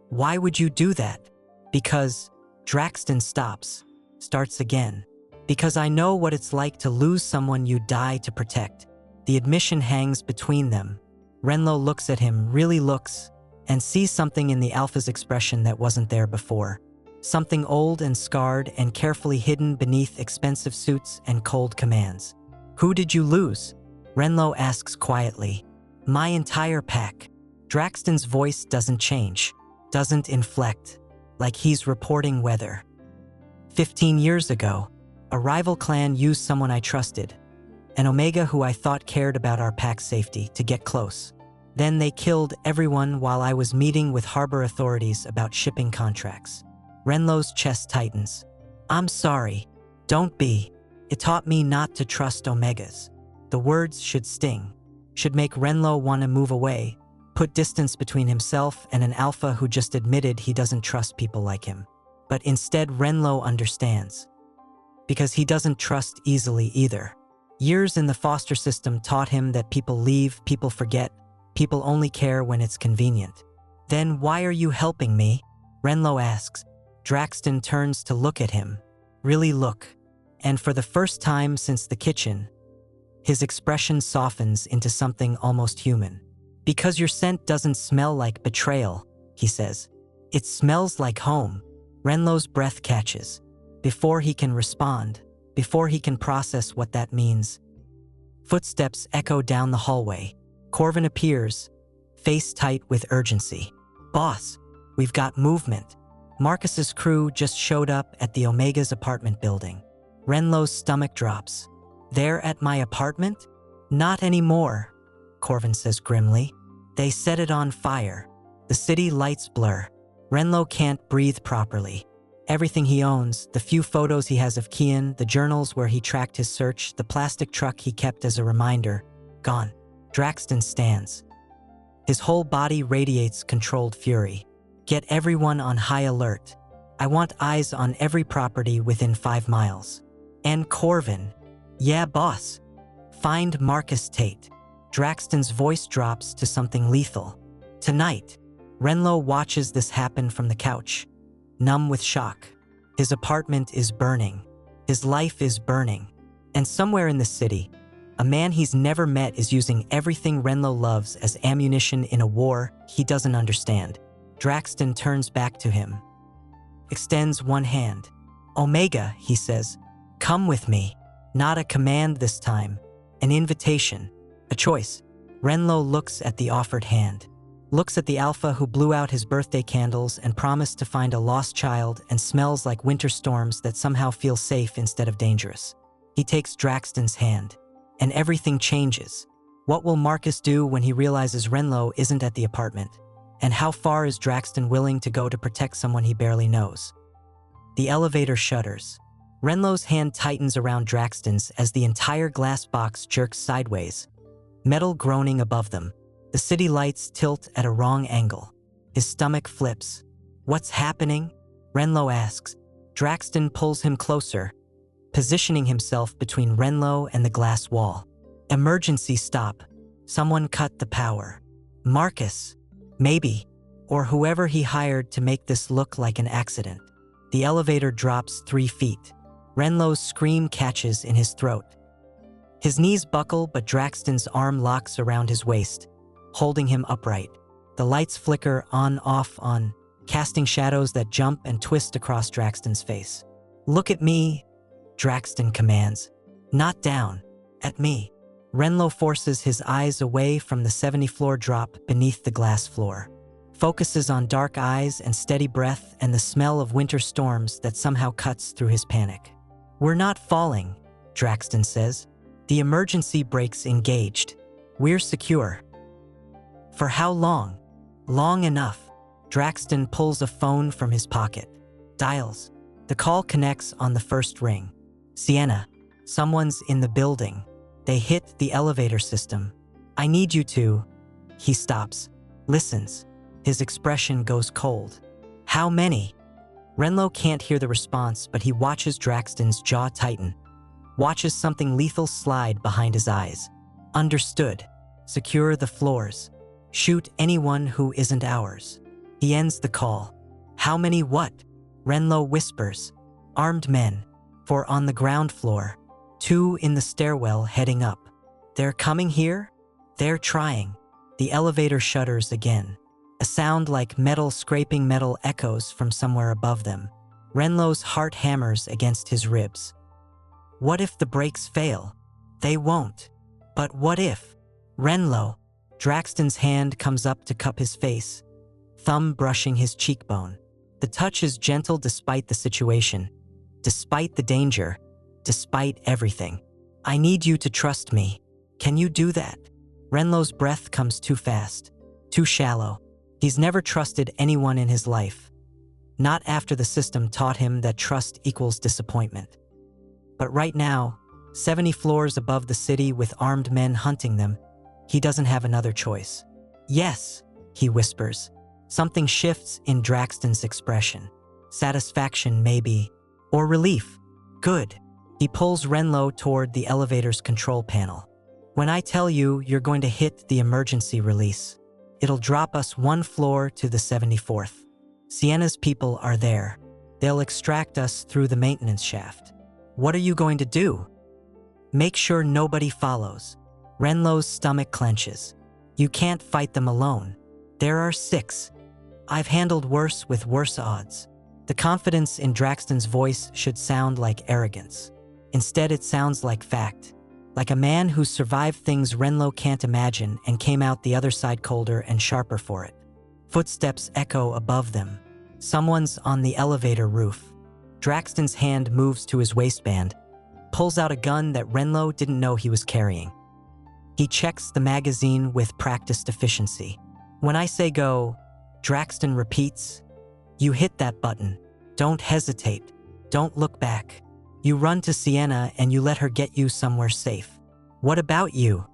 Why would you do that? Because Draxton starts again. Because I know what it's like to lose someone you die to protect. The admission hangs between them. Renlo looks at him, really looks, and sees something in the Alpha's expression that wasn't there before. Something old and scarred and carefully hidden beneath expensive suits and cold commands. Who did you lose? Renlo asks quietly. My entire pack. Draxton's voice doesn't change, doesn't inflect, like he's reporting weather. 15 years ago, a rival clan used someone I trusted, an Omega who I thought cared about our pack's safety, to get close. Then they killed everyone while I was meeting with harbor authorities about shipping contracts. Renlo's chest tightens. I'm sorry. Don't be. It taught me not to trust Omegas. The words should sting, should make Renlo want to move away, put distance between himself and an Alpha who just admitted he doesn't trust people like him. But instead Renlo understands. Because he doesn't trust easily either. Years in the foster system taught him that people leave, people forget, people only care when it's convenient. Then why are you helping me? Renlo asks. Draxton turns to look at him. Really look. And for the first time since the kitchen, his expression softens into something almost human. Because your scent doesn't smell like betrayal, he says. It smells like home. Renlo's breath catches. Before he can respond, before he can process what that means. Footsteps echo down the hallway. Corvin appears, face tight with urgency. Boss, we've got movement. Marcus's crew just showed up at the Omega's apartment building. Renlo's stomach drops. They're at my apartment? Not anymore, Corvin says grimly. They set it on fire. The city lights blur. Renlo can't breathe properly. Everything he owns, the few photos he has of Kian, the journals where he tracked his search, the plastic truck he kept as a reminder, gone. Draxton stands. His whole body radiates controlled fury. Get everyone on high alert. I want eyes on every property within 5 miles. And Corvin. Yeah, boss. Find Marcus Tate. Draxton's voice drops to something lethal. Tonight, Renlo watches this happen from the couch, numb with shock. His apartment is burning. His life is burning. And somewhere in the city, a man he's never met is using everything Renlo loves as ammunition in a war he doesn't understand. Draxton turns back to him, extends one hand. Omega, he says, come with me. Not a command this time, an invitation, a choice. Renlo looks at the offered hand, looks at the alpha who blew out his birthday candles and promised to find a lost child and smells like winter storms that somehow feel safe instead of dangerous. He takes Draxton's hand, and everything changes. What will Marcus do when he realizes Renlo isn't at the apartment? And how far is Draxton willing to go to protect someone he barely knows? The elevator shudders. Renlo's hand tightens around Draxton's as the entire glass box jerks sideways, metal groaning above them. The city lights tilt at a wrong angle. His stomach flips. What's happening? Renlo asks. Draxton pulls him closer, positioning himself between Renlo and the glass wall. Emergency stop. Someone cut the power. Marcus. Maybe. Or whoever he hired to make this look like an accident. The elevator drops 3 feet. Renlo's scream catches in his throat. His knees buckle, but Draxton's arm locks around his waist, holding him upright. The lights flicker on, casting shadows that jump and twist across Draxton's face. Look at me, Draxton commands. Not down. At me. Renlo forces his eyes away from the 70th-floor drop beneath the glass floor. Focuses on dark eyes and steady breath and the smell of winter storms that somehow cuts through his panic. We're not falling, Draxton says. The emergency brake's engaged. We're secure. For how long? Long enough. Draxton pulls a phone from his pocket. Dials. The call connects on the first ring. Sienna. Someone's in the building. They hit the elevator system. I need you to. He stops. Listens. His expression goes cold. How many? Renlo can't hear the response, but he watches Draxton's jaw tighten. Watches something lethal slide behind his eyes. Understood. Secure the floors. Shoot anyone who isn't ours. He ends the call. How many what? Renlo whispers. Armed men. 4 on the ground floor. 2 in the stairwell heading up. They're coming here? They're trying. The elevator shudders again. A sound like metal scraping metal echoes from somewhere above them. Renlo's heart hammers against his ribs. What if the brakes fail? They won't. But what if? Renlo. Draxton's hand comes up to cup his face, thumb brushing his cheekbone. The touch is gentle despite the situation, despite the danger, despite everything. I need you to trust me. Can you do that? Renlo's breath comes too fast, too shallow. He's never trusted anyone in his life. Not after the system taught him that trust equals disappointment. But right now, 70 floors above the city with armed men hunting them, he doesn't have another choice. Yes, he whispers. Something shifts in Draxton's expression. Satisfaction, maybe. Or relief. Good. He pulls Renlo toward the elevator's control panel. When I tell you you're going to hit the emergency release, it'll drop us 1 floor to the 74th. Sienna's people are there. They'll extract us through the maintenance shaft. What are you going to do? Make sure nobody follows. Renlo's stomach clenches. You can't fight them alone. There are 6. I've handled worse with worse odds. The confidence in Draxton's voice should sound like arrogance. Instead, it sounds like fact. Like a man who's survived things Renlo can't imagine and came out the other side colder and sharper for it. Footsteps echo above them. Someone's on the elevator roof. Draxton's hand moves to his waistband, pulls out a gun that Renlo didn't know he was carrying. He checks the magazine with practiced efficiency. When I say go, Draxton repeats, you hit that button. Don't hesitate. Don't look back. You run to Sienna and you let her get you somewhere safe. What about you?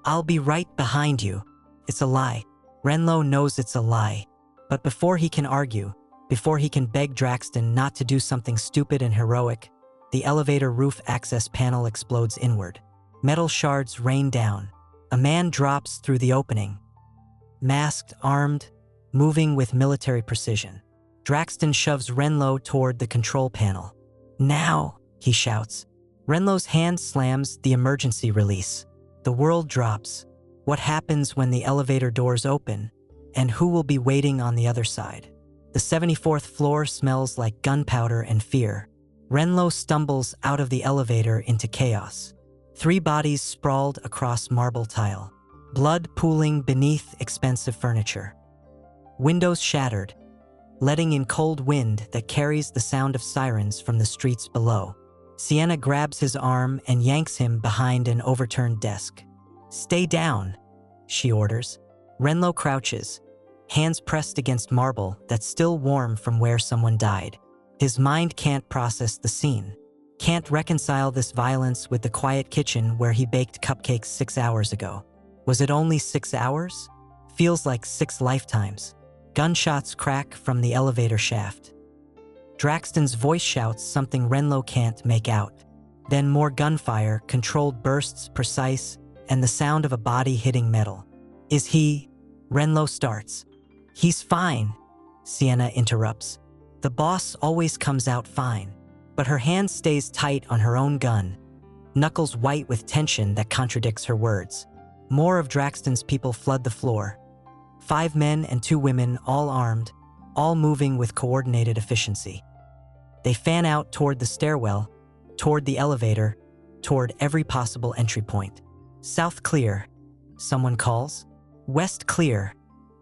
I'll be right behind you. It's a lie. Renlo knows it's a lie. But before he can argue, before he can beg Draxton not to do something stupid and heroic, the elevator roof access panel explodes inward. Metal shards rain down. A man drops through the opening. Masked, armed, moving with military precision. Draxton shoves Renlo toward the control panel. Now, he shouts. Renlo's hand slams the emergency release. The world drops. What happens when the elevator doors open? And who will be waiting on the other side? The 74th floor smells like gunpowder and fear. Renlo stumbles out of the elevator into chaos. 3 bodies sprawled across marble tile. Blood pooling beneath expensive furniture. Windows shattered, letting in cold wind that carries the sound of sirens from the streets below. Sienna grabs his arm and yanks him behind an overturned desk. "Stay down," she orders. Renlo crouches, hands pressed against marble that's still warm from where someone died. His mind can't process the scene, can't reconcile this violence with the quiet kitchen where he baked cupcakes 6 hours ago. Was it only 6 hours? Feels like 6 lifetimes. Gunshots crack from the elevator shaft. Draxton's voice shouts something Renlo can't make out. Then more gunfire, controlled bursts, precise, and the sound of a body hitting metal. "Is he?" Renlo starts. "He's fine," Sienna interrupts. "The boss always comes out fine." But her hand stays tight on her own gun, knuckles white with tension that contradicts her words. More of Draxton's people flood the floor. 5 men and 2 women, all armed, all moving with coordinated efficiency. They fan out toward the stairwell, toward the elevator, toward every possible entry point. "South clear," someone calls. "West clear,"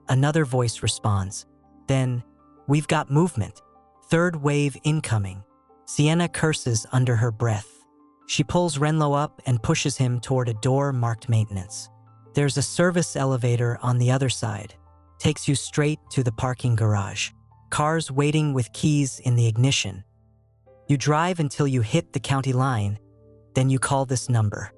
another voice responds. Then, "We've got movement. 3rd wave incoming." Sienna curses under her breath. She pulls Renlo up and pushes him toward a door marked maintenance. There's a service elevator on the other side. Takes you straight to the parking garage. Cars waiting with keys in the ignition. You drive until you hit the county line, then you call this number.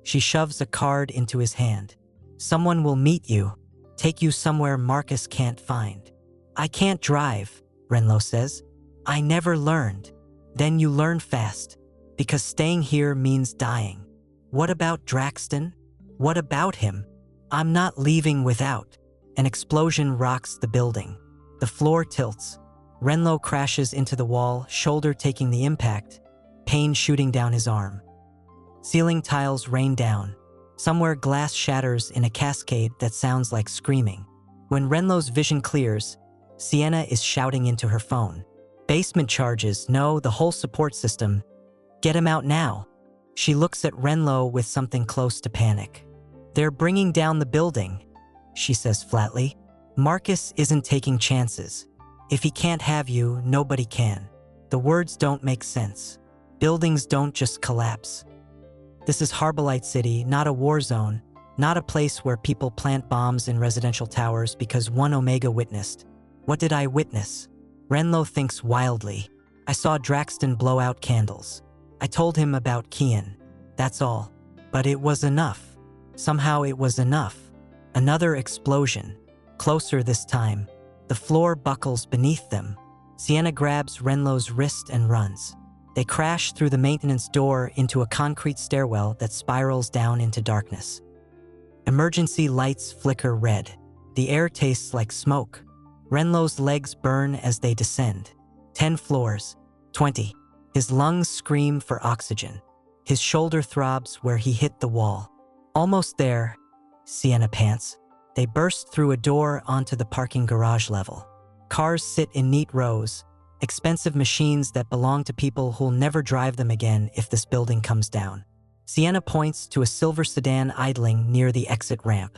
She shoves a card into his hand. "Someone will meet you, take you somewhere Marcus can't find." "I can't drive," Renlo says. "I never learned." "Then you learn fast, because staying here means dying." "What about Draxton? What about him?" "I'm not leaving without." An explosion rocks the building. The floor tilts. Renlo crashes into the wall, shoulder taking the impact, pain shooting down his arm. Ceiling tiles rain down. Somewhere glass shatters in a cascade that sounds like screaming. When Renlo's vision clears, Sienna is shouting into her phone. "Basement charges, no, the whole support system. Get him out now." She looks at Renlo with something close to panic. "They're bringing down the building," she says flatly. "Marcus isn't taking chances. If he can't have you, nobody can." The words don't make sense. Buildings don't just collapse. This is Harborlight City, not a war zone, not a place where people plant bombs in residential towers because one Omega witnessed. What did I witness? Renlo thinks wildly. I saw Draxton blow out candles. I told him about Kian. That's all. But it was enough. Somehow it was enough. Another explosion. Closer this time. The floor buckles beneath them. Sienna grabs Renlo's wrist and runs. They crash through the maintenance door into a concrete stairwell that spirals down into darkness. Emergency lights flicker red. The air tastes like smoke. Renlo's legs burn as they descend. 10 floors. 20. His lungs scream for oxygen. His shoulder throbs where he hit the wall. Almost there, Sienna pants. They burst through a door onto the parking garage level. Cars sit in neat rows, expensive machines that belong to people who'll never drive them again if this building comes down. Sienna points to a silver sedan idling near the exit ramp.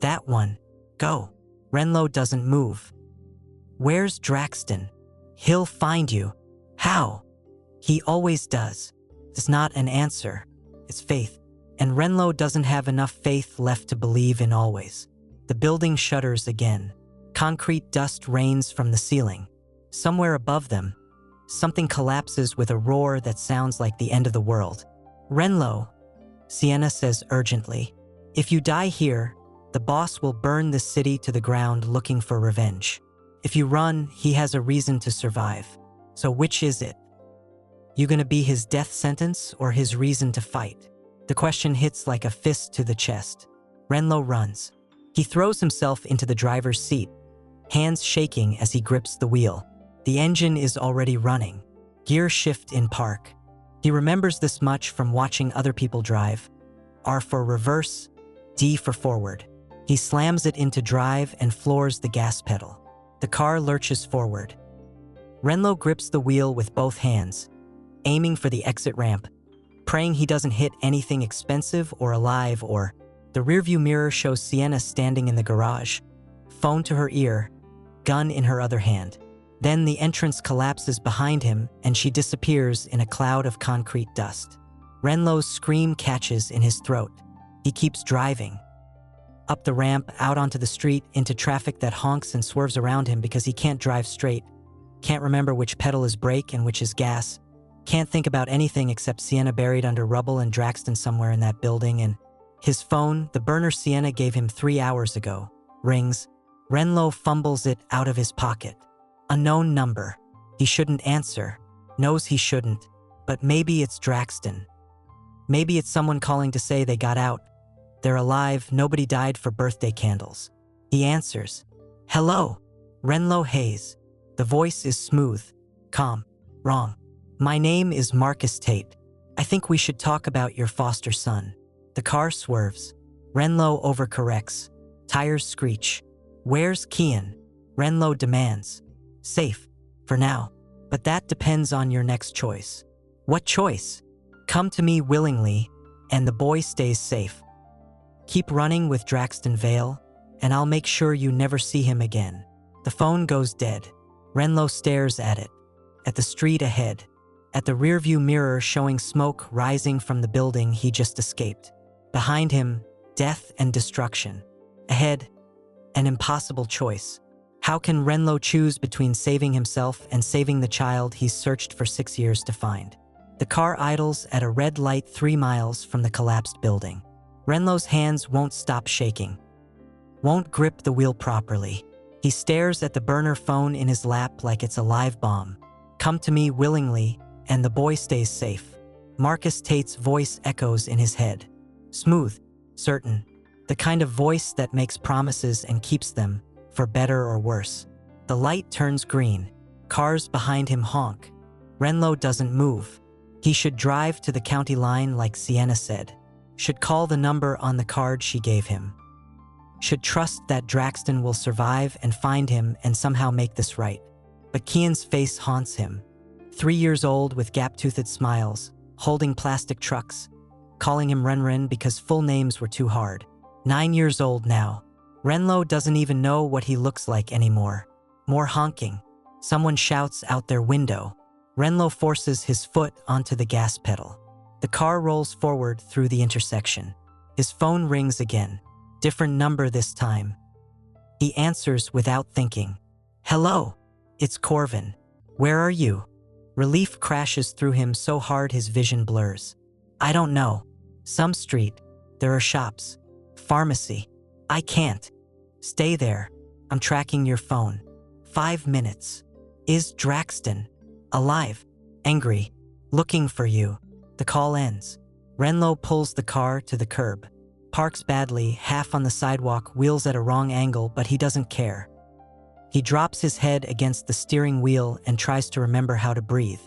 "That one. Go." Renlo doesn't move. "Where's Draxton?" "He'll find you." "How?" "He always does." It's not an answer. It's faith. And Renlo doesn't have enough faith left to believe in always. The building shudders again. Concrete dust rains from the ceiling. Somewhere above them, something collapses with a roar that sounds like the end of the world. "Renlo," Sienna says urgently, "if you die here, the boss will burn this city to the ground looking for revenge. If you run, he has a reason to survive. So which is it? You gonna be his death sentence or his reason to fight?" The question hits like a fist to the chest. Renlo runs. He throws himself into the driver's seat, hands shaking as he grips the wheel. The engine is already running. Gear shift in park. He remembers this much from watching other people drive. R for reverse, D for forward. He slams it into drive and floors the gas pedal. The car lurches forward. Renlo grips the wheel with both hands, aiming for the exit ramp, praying he doesn't hit anything expensive or alive. Or the rearview mirror shows Sienna standing in the garage, phone to her ear, gun in her other hand. Then the entrance collapses behind him and she disappears in a cloud of concrete dust. Renlo's scream catches in his throat. He keeps driving. Up the ramp, out onto the street, into traffic that honks and swerves around him because he can't drive straight. Can't remember which pedal is brake and which is gas. Can't think about anything except Sienna buried under rubble and Draxton somewhere in that building. And his phone, the burner Sienna gave him 3 hours ago, rings. Renlo fumbles it out of his pocket. Unknown number. He shouldn't answer. Knows he shouldn't. But maybe it's Draxton. Maybe it's someone calling to say they got out. They're alive, nobody died for birthday candles. He answers. "Hello, Renlo Hayes." The voice is smooth, calm. "Wrong. My name is Marcus Tate. I think we should talk about your foster son." The car swerves. Renlo overcorrects. Tires screech. "Where's Kian?" Renlo demands. "Safe, for now. But that depends on your next choice." "What choice?" "Come to me willingly, and the boy stays safe. Keep running with Draxton Vale, and I'll make sure you never see him again." The phone goes dead. Renlo stares at it, at the street ahead, at the rearview mirror showing smoke rising from the building he just escaped. Behind him, death and destruction. Ahead, an impossible choice. How can Renlo choose between saving himself and saving the child he's searched for 6 years to find? The car idles at a red light 3 miles from the collapsed building. Renlo's hands won't stop shaking, won't grip the wheel properly. He stares at the burner phone in his lap like it's a live bomb. "Come to me willingly, and the boy stays safe." Marcus Tate's voice echoes in his head. Smooth, certain, the kind of voice that makes promises and keeps them, for better or worse. The light turns green. Cars behind him honk. Renlo doesn't move. He should drive to the county line like Sienna said. Should call the number on the card she gave him. Should trust that Draxton will survive and find him and somehow make this right. But Kian's face haunts him. 3 years old with gap-toothed smiles, holding plastic trucks, calling him Ren because full names were too hard. 9 years old now. Renlo doesn't even know what he looks like anymore. More honking. Someone shouts out their window. Renlo forces his foot onto the gas pedal. The car rolls forward through the intersection. His phone rings again. Different number this time. He answers without thinking. "Hello, it's Corvin. Where are you?" Relief crashes through him so hard his vision blurs. "I don't know. Some street. There are shops. Pharmacy. I can't. Stay there. I'm tracking your phone. 5 minutes. Is Draxton alive? Angry. Looking for you." The call ends. Renlo pulls the car to the curb. Parks badly, half on the sidewalk, wheels at a wrong angle, but he doesn't care. He drops his head against the steering wheel and tries to remember how to breathe.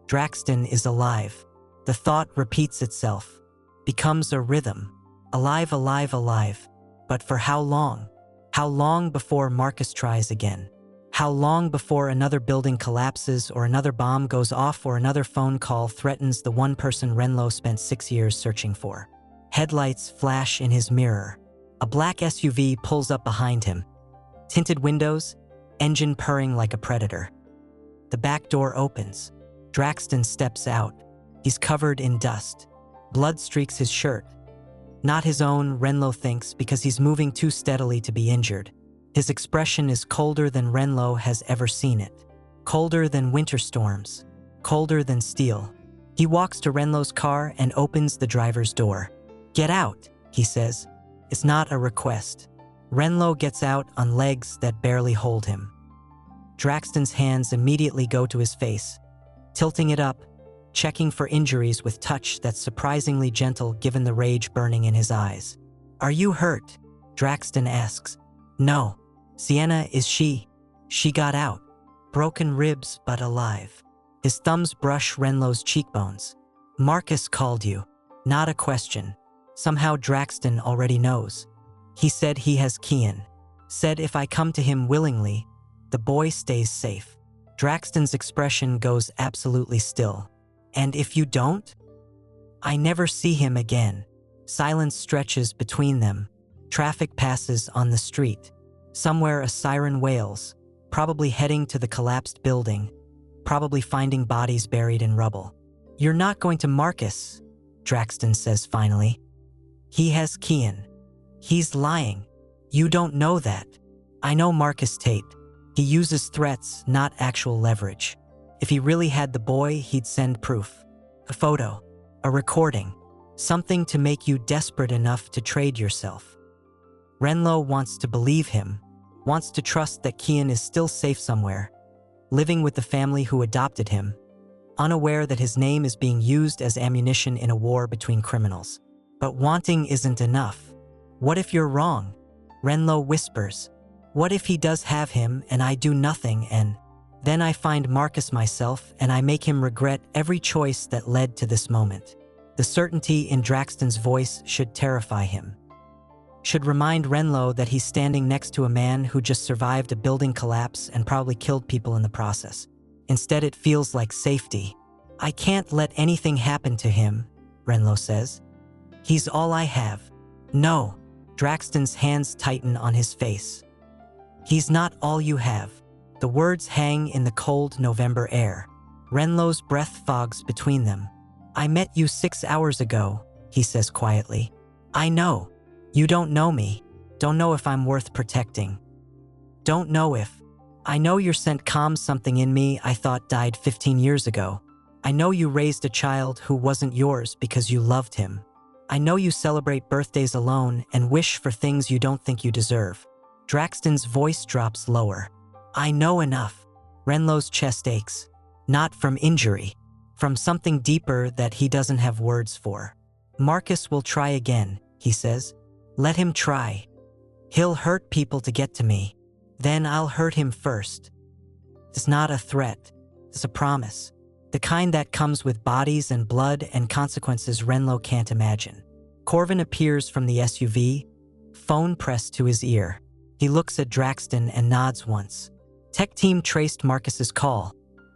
Draxton is alive. The thought repeats itself. Becomes a rhythm. Alive, alive, alive. But for how long? How long before Marcus tries again? How long before another building collapses or another bomb goes off or another phone call threatens the one person Renlo spent 6 years searching for? Headlights flash in his mirror. A black SUV pulls up behind him. Tinted windows, engine purring like a predator. The back door opens. Draxton steps out. He's covered in dust. Blood streaks his shirt. Not his own, Renlo thinks, because he's moving too steadily to be injured. His expression is colder than Renlo has ever seen it. Colder than winter storms. colder than steel. He walks to Renlo's car and opens the driver's door. "Get out," he says. It's not a request. Renlo gets out on legs that barely hold him. Draxton's hands immediately go to his face, tilting it up, checking for injuries with touch that's surprisingly gentle given the rage burning in his eyes. "Are you hurt?" Draxton asks. "No. Sienna, is she? She got out. Broken ribs but alive." His thumbs brush Renlo's cheekbones. "Marcus called you." Not a question. Somehow Draxton already knows. He said he has Kian. Said if I come to him willingly, the boy stays safe. Draxton's expression goes absolutely still. "And if you don't?" "I never see him again." Silence stretches between them. Traffic passes on the street. Somewhere a siren wails, probably heading to the collapsed building, probably finding bodies buried in rubble. "You're not going to Marcus," Draxton says finally. "He has Kian." "He's lying. You don't know that." "I know Marcus Tate. He uses threats, not actual leverage. If he really had the boy, he'd send proof. A photo, a recording, something to make you desperate enough to trade yourself." Renlo wants to believe him, wants to trust that Kian is still safe somewhere, living with the family who adopted him, unaware that his name is being used as ammunition in a war between criminals. But wanting isn't enough. "What if you're wrong?" Renlo whispers. "What if he does have him and I do nothing and then I find Marcus myself and I make him regret every choice that led to this moment?" The certainty in Draxton's voice should terrify him. Should remind Renlo that he's standing next to a man who just survived a building collapse and probably killed people in the process. Instead, it feels like safety. "I can't let anything happen to him," Renlo says. "He's all I have." "No." Draxton's hands tighten on his face. "He's not all you have." The words hang in the cold November air. Renlo's breath fogs between them. "I met you 6 hours ago," he says quietly. "I know. You don't know me. Don't know if I'm worth protecting. Don't know if. I know your scent calms something in me I thought died 15 years ago. I know you raised a child who wasn't yours because you loved him. I know you celebrate birthdays alone and wish for things you don't think you deserve." Draxton's voice drops lower. "I know enough." Renlo's chest aches. Not from injury, from something deeper that he doesn't have words for. "Marcus will try again," he says. "Let him try. He'll hurt people to get to me. Then I'll hurt him first." It's not a threat. It's a promise. The kind that comes with bodies and blood and consequences Renlo can't imagine. Corvin appears from the SUV, phone pressed to his ear. He looks at Draxton and nods once. "Tech team traced Marcus's call,"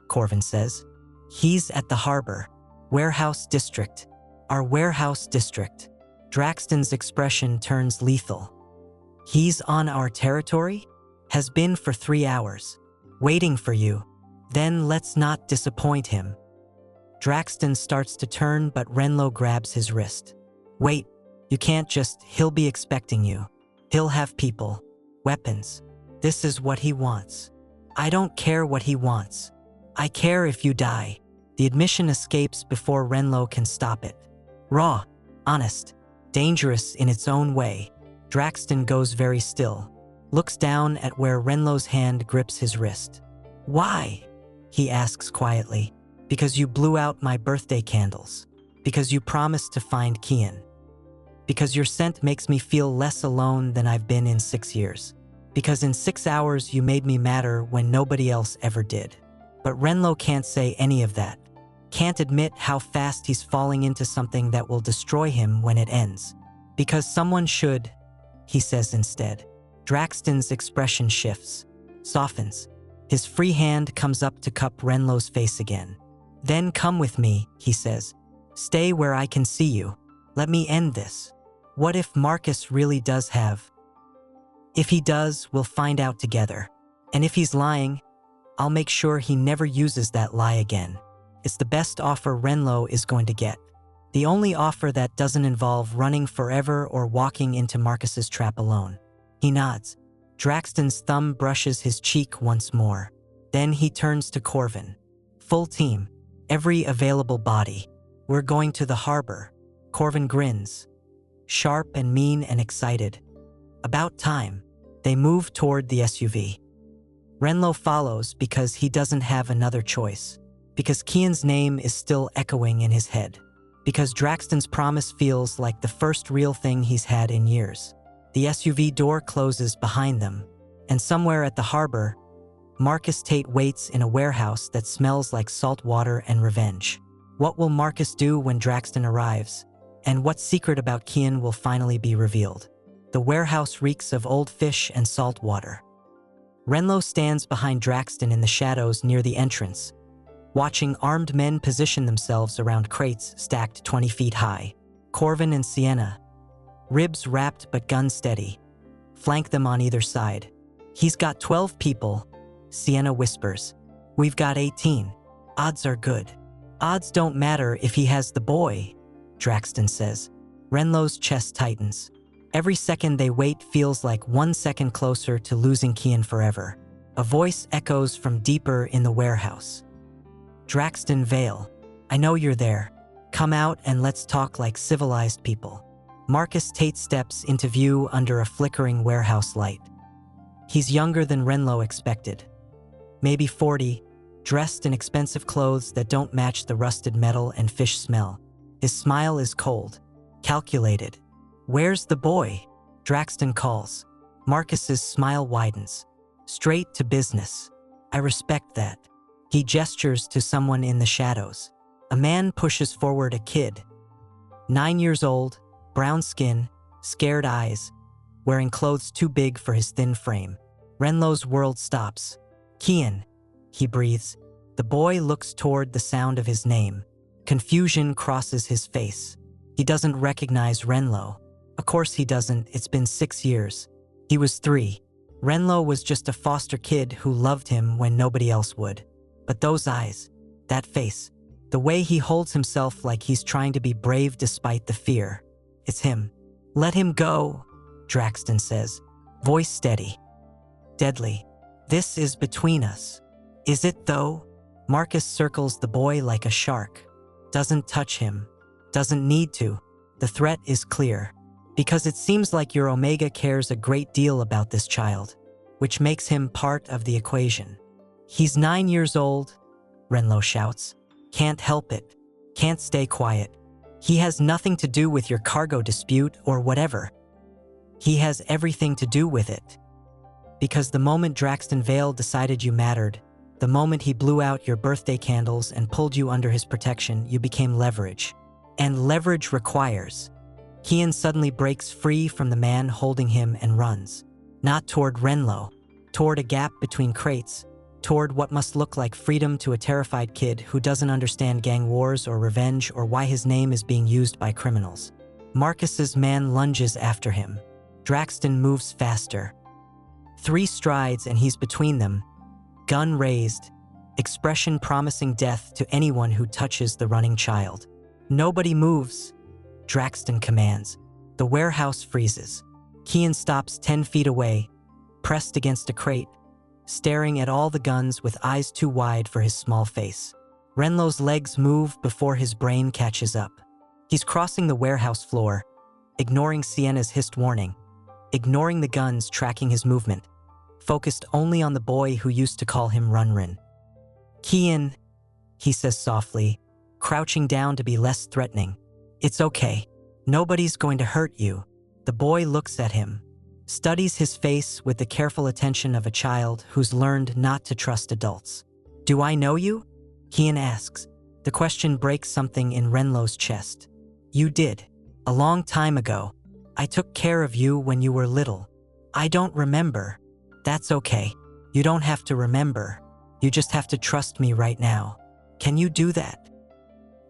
Corvin says. "He's at the harbor. Warehouse district. Our warehouse district." Draxton's expression turns lethal. "He's on our territory? Has been for 3 hours. Waiting for you. Then let's not disappoint him." Draxton starts to turn, but Renlo grabs his wrist. "Wait, you can't just, he'll be expecting you. He'll have people, weapons. This is what he wants." "I don't care what he wants. I care if you die." The admission escapes before Renlo can stop it. Raw, honest, dangerous in its own way. Draxton goes very still, looks down at where Renlo's hand grips his wrist. "Why?" he asks quietly. "Because you blew out my birthday candles. Because you promised to find Kian. Because your scent makes me feel less alone than I've been in 6 years. Because in 6 hours you made me matter when nobody else ever did." But Renlo can't say any of that. Can't admit how fast he's falling into something that will destroy him when it ends. "Because someone should," he says instead. Draxton's expression shifts, softens. His free hand comes up to cup Renlo's face again. "Then come with me," he says. "Stay where I can see you. Let me end this. What if Marcus really does have? If he does, we'll find out together. And if he's lying, I'll make sure he never uses that lie again." It's the best offer Renlo is going to get. The only offer that doesn't involve running forever or walking into Marcus's trap alone. He nods. Draxton's thumb brushes his cheek once more. Then he turns to Corvin. "Full team. Every available body. We're going to the harbor. Corvin grins, sharp and mean and excited. About time. They move toward the SUV. Renlo follows because he doesn't have another choice. Because Kian's name is still echoing in his head. Because Draxton's promise feels like the first real thing he's had in years. The SUV door closes behind them, and somewhere at the harbor, Marcus Tate waits in a warehouse that smells like salt water and revenge. What will Marcus do when Draxton arrives? And what secret about Kian will finally be revealed? The warehouse reeks of old fish and salt water. Renlo stands behind Draxton in the shadows near the entrance, watching armed men position themselves around crates stacked 20 feet high. Corvin and Sienna, ribs wrapped but gun steady, flank them on either side. He's got 12 people, Sienna whispers. We've got 18. Odds are good. Odds don't matter if he has the boy, Draxton says. Renlo's chest tightens. Every second they wait feels like 1 second closer to losing Kian forever. A voice echoes from deeper in the warehouse. Draxton Vale, I know you're there. Come out and let's talk like civilized people. Marcus Tate steps into view under a flickering warehouse light. He's younger than Renlo expected. Maybe 40, dressed in expensive clothes that don't match the rusted metal and fish smell. His smile is cold, calculated. Where's the boy? Draxton calls. Marcus's smile widens. Straight to business. I respect that. He gestures to someone in the shadows. A man pushes forward a kid. 9 years old, brown skin, scared eyes, wearing clothes too big for his thin frame. Renlo's world stops. Kian, he breathes. The boy looks toward the sound of his name. Confusion crosses his face. He doesn't recognize Renlo. Of course he doesn't, it's been 6 years. He was 3. Renlo was just a foster kid who loved him when nobody else would. But those eyes, that face, the way he holds himself like he's trying to be brave despite the fear. It's him. Let him go, Draxton says, voice steady. Deadly. This is between us. Is it though? Marcus circles the boy like a shark. Doesn't touch him. Doesn't need to. The threat is clear. Because it seems like your Omega cares a great deal about this child, which makes him part of the equation. He's 9 years old, Renlo shouts. Can't help it. Can't stay quiet. He has nothing to do with your cargo dispute or whatever. He has everything to do with it. Because the moment Draxton Vale decided you mattered, the moment he blew out your birthday candles and pulled you under his protection, you became leverage. And leverage requires. Kian suddenly breaks free from the man holding him and runs. Not toward Renlo, toward a gap between crates, toward what must look like freedom to a terrified kid who doesn't understand gang wars or revenge or why his name is being used by criminals. Marcus's man lunges after him. Draxton moves faster. 3 strides and he's between them, gun raised, expression promising death to anyone who touches the running child. Nobody moves, Draxton commands. The warehouse freezes. Kian stops 10 feet away, pressed against a crate, staring at all the guns with eyes too wide for his small face. Renlo's legs move before his brain catches up. He's crossing the warehouse floor, ignoring Sienna's hissed warning, ignoring the guns tracking his movement, focused only on the boy who used to call him Runrin. Kian, he says softly, crouching down to be less threatening. It's okay. Nobody's going to hurt you. The boy looks at him, studies his face with the careful attention of a child who's learned not to trust adults. Do I know you? Kian asks. The question breaks something in Renlo's chest. You did. A long time ago. I took care of you when you were little. I don't remember. That's okay. You don't have to remember. You just have to trust me right now. Can you do that?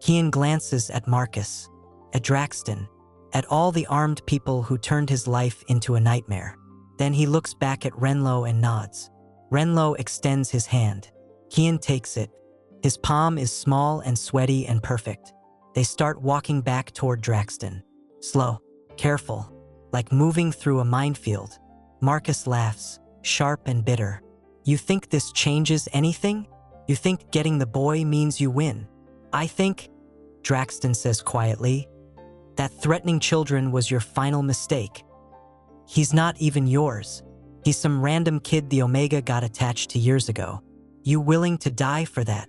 Kian glances at Marcus, at Draxton, at all the armed people who turned his life into a nightmare. Then he looks back at Renlo and nods. Renlo extends his hand. Kian takes it. His palm is small and sweaty and perfect. They start walking back toward Draxton. Slow, careful, like moving through a minefield. Marcus laughs, sharp and bitter. You think this changes anything? You think getting the boy means you win? I think, Draxton says quietly, that threatening children was your final mistake. He's not even yours. He's some random kid the Omega got attached to years ago. You willing to die for that?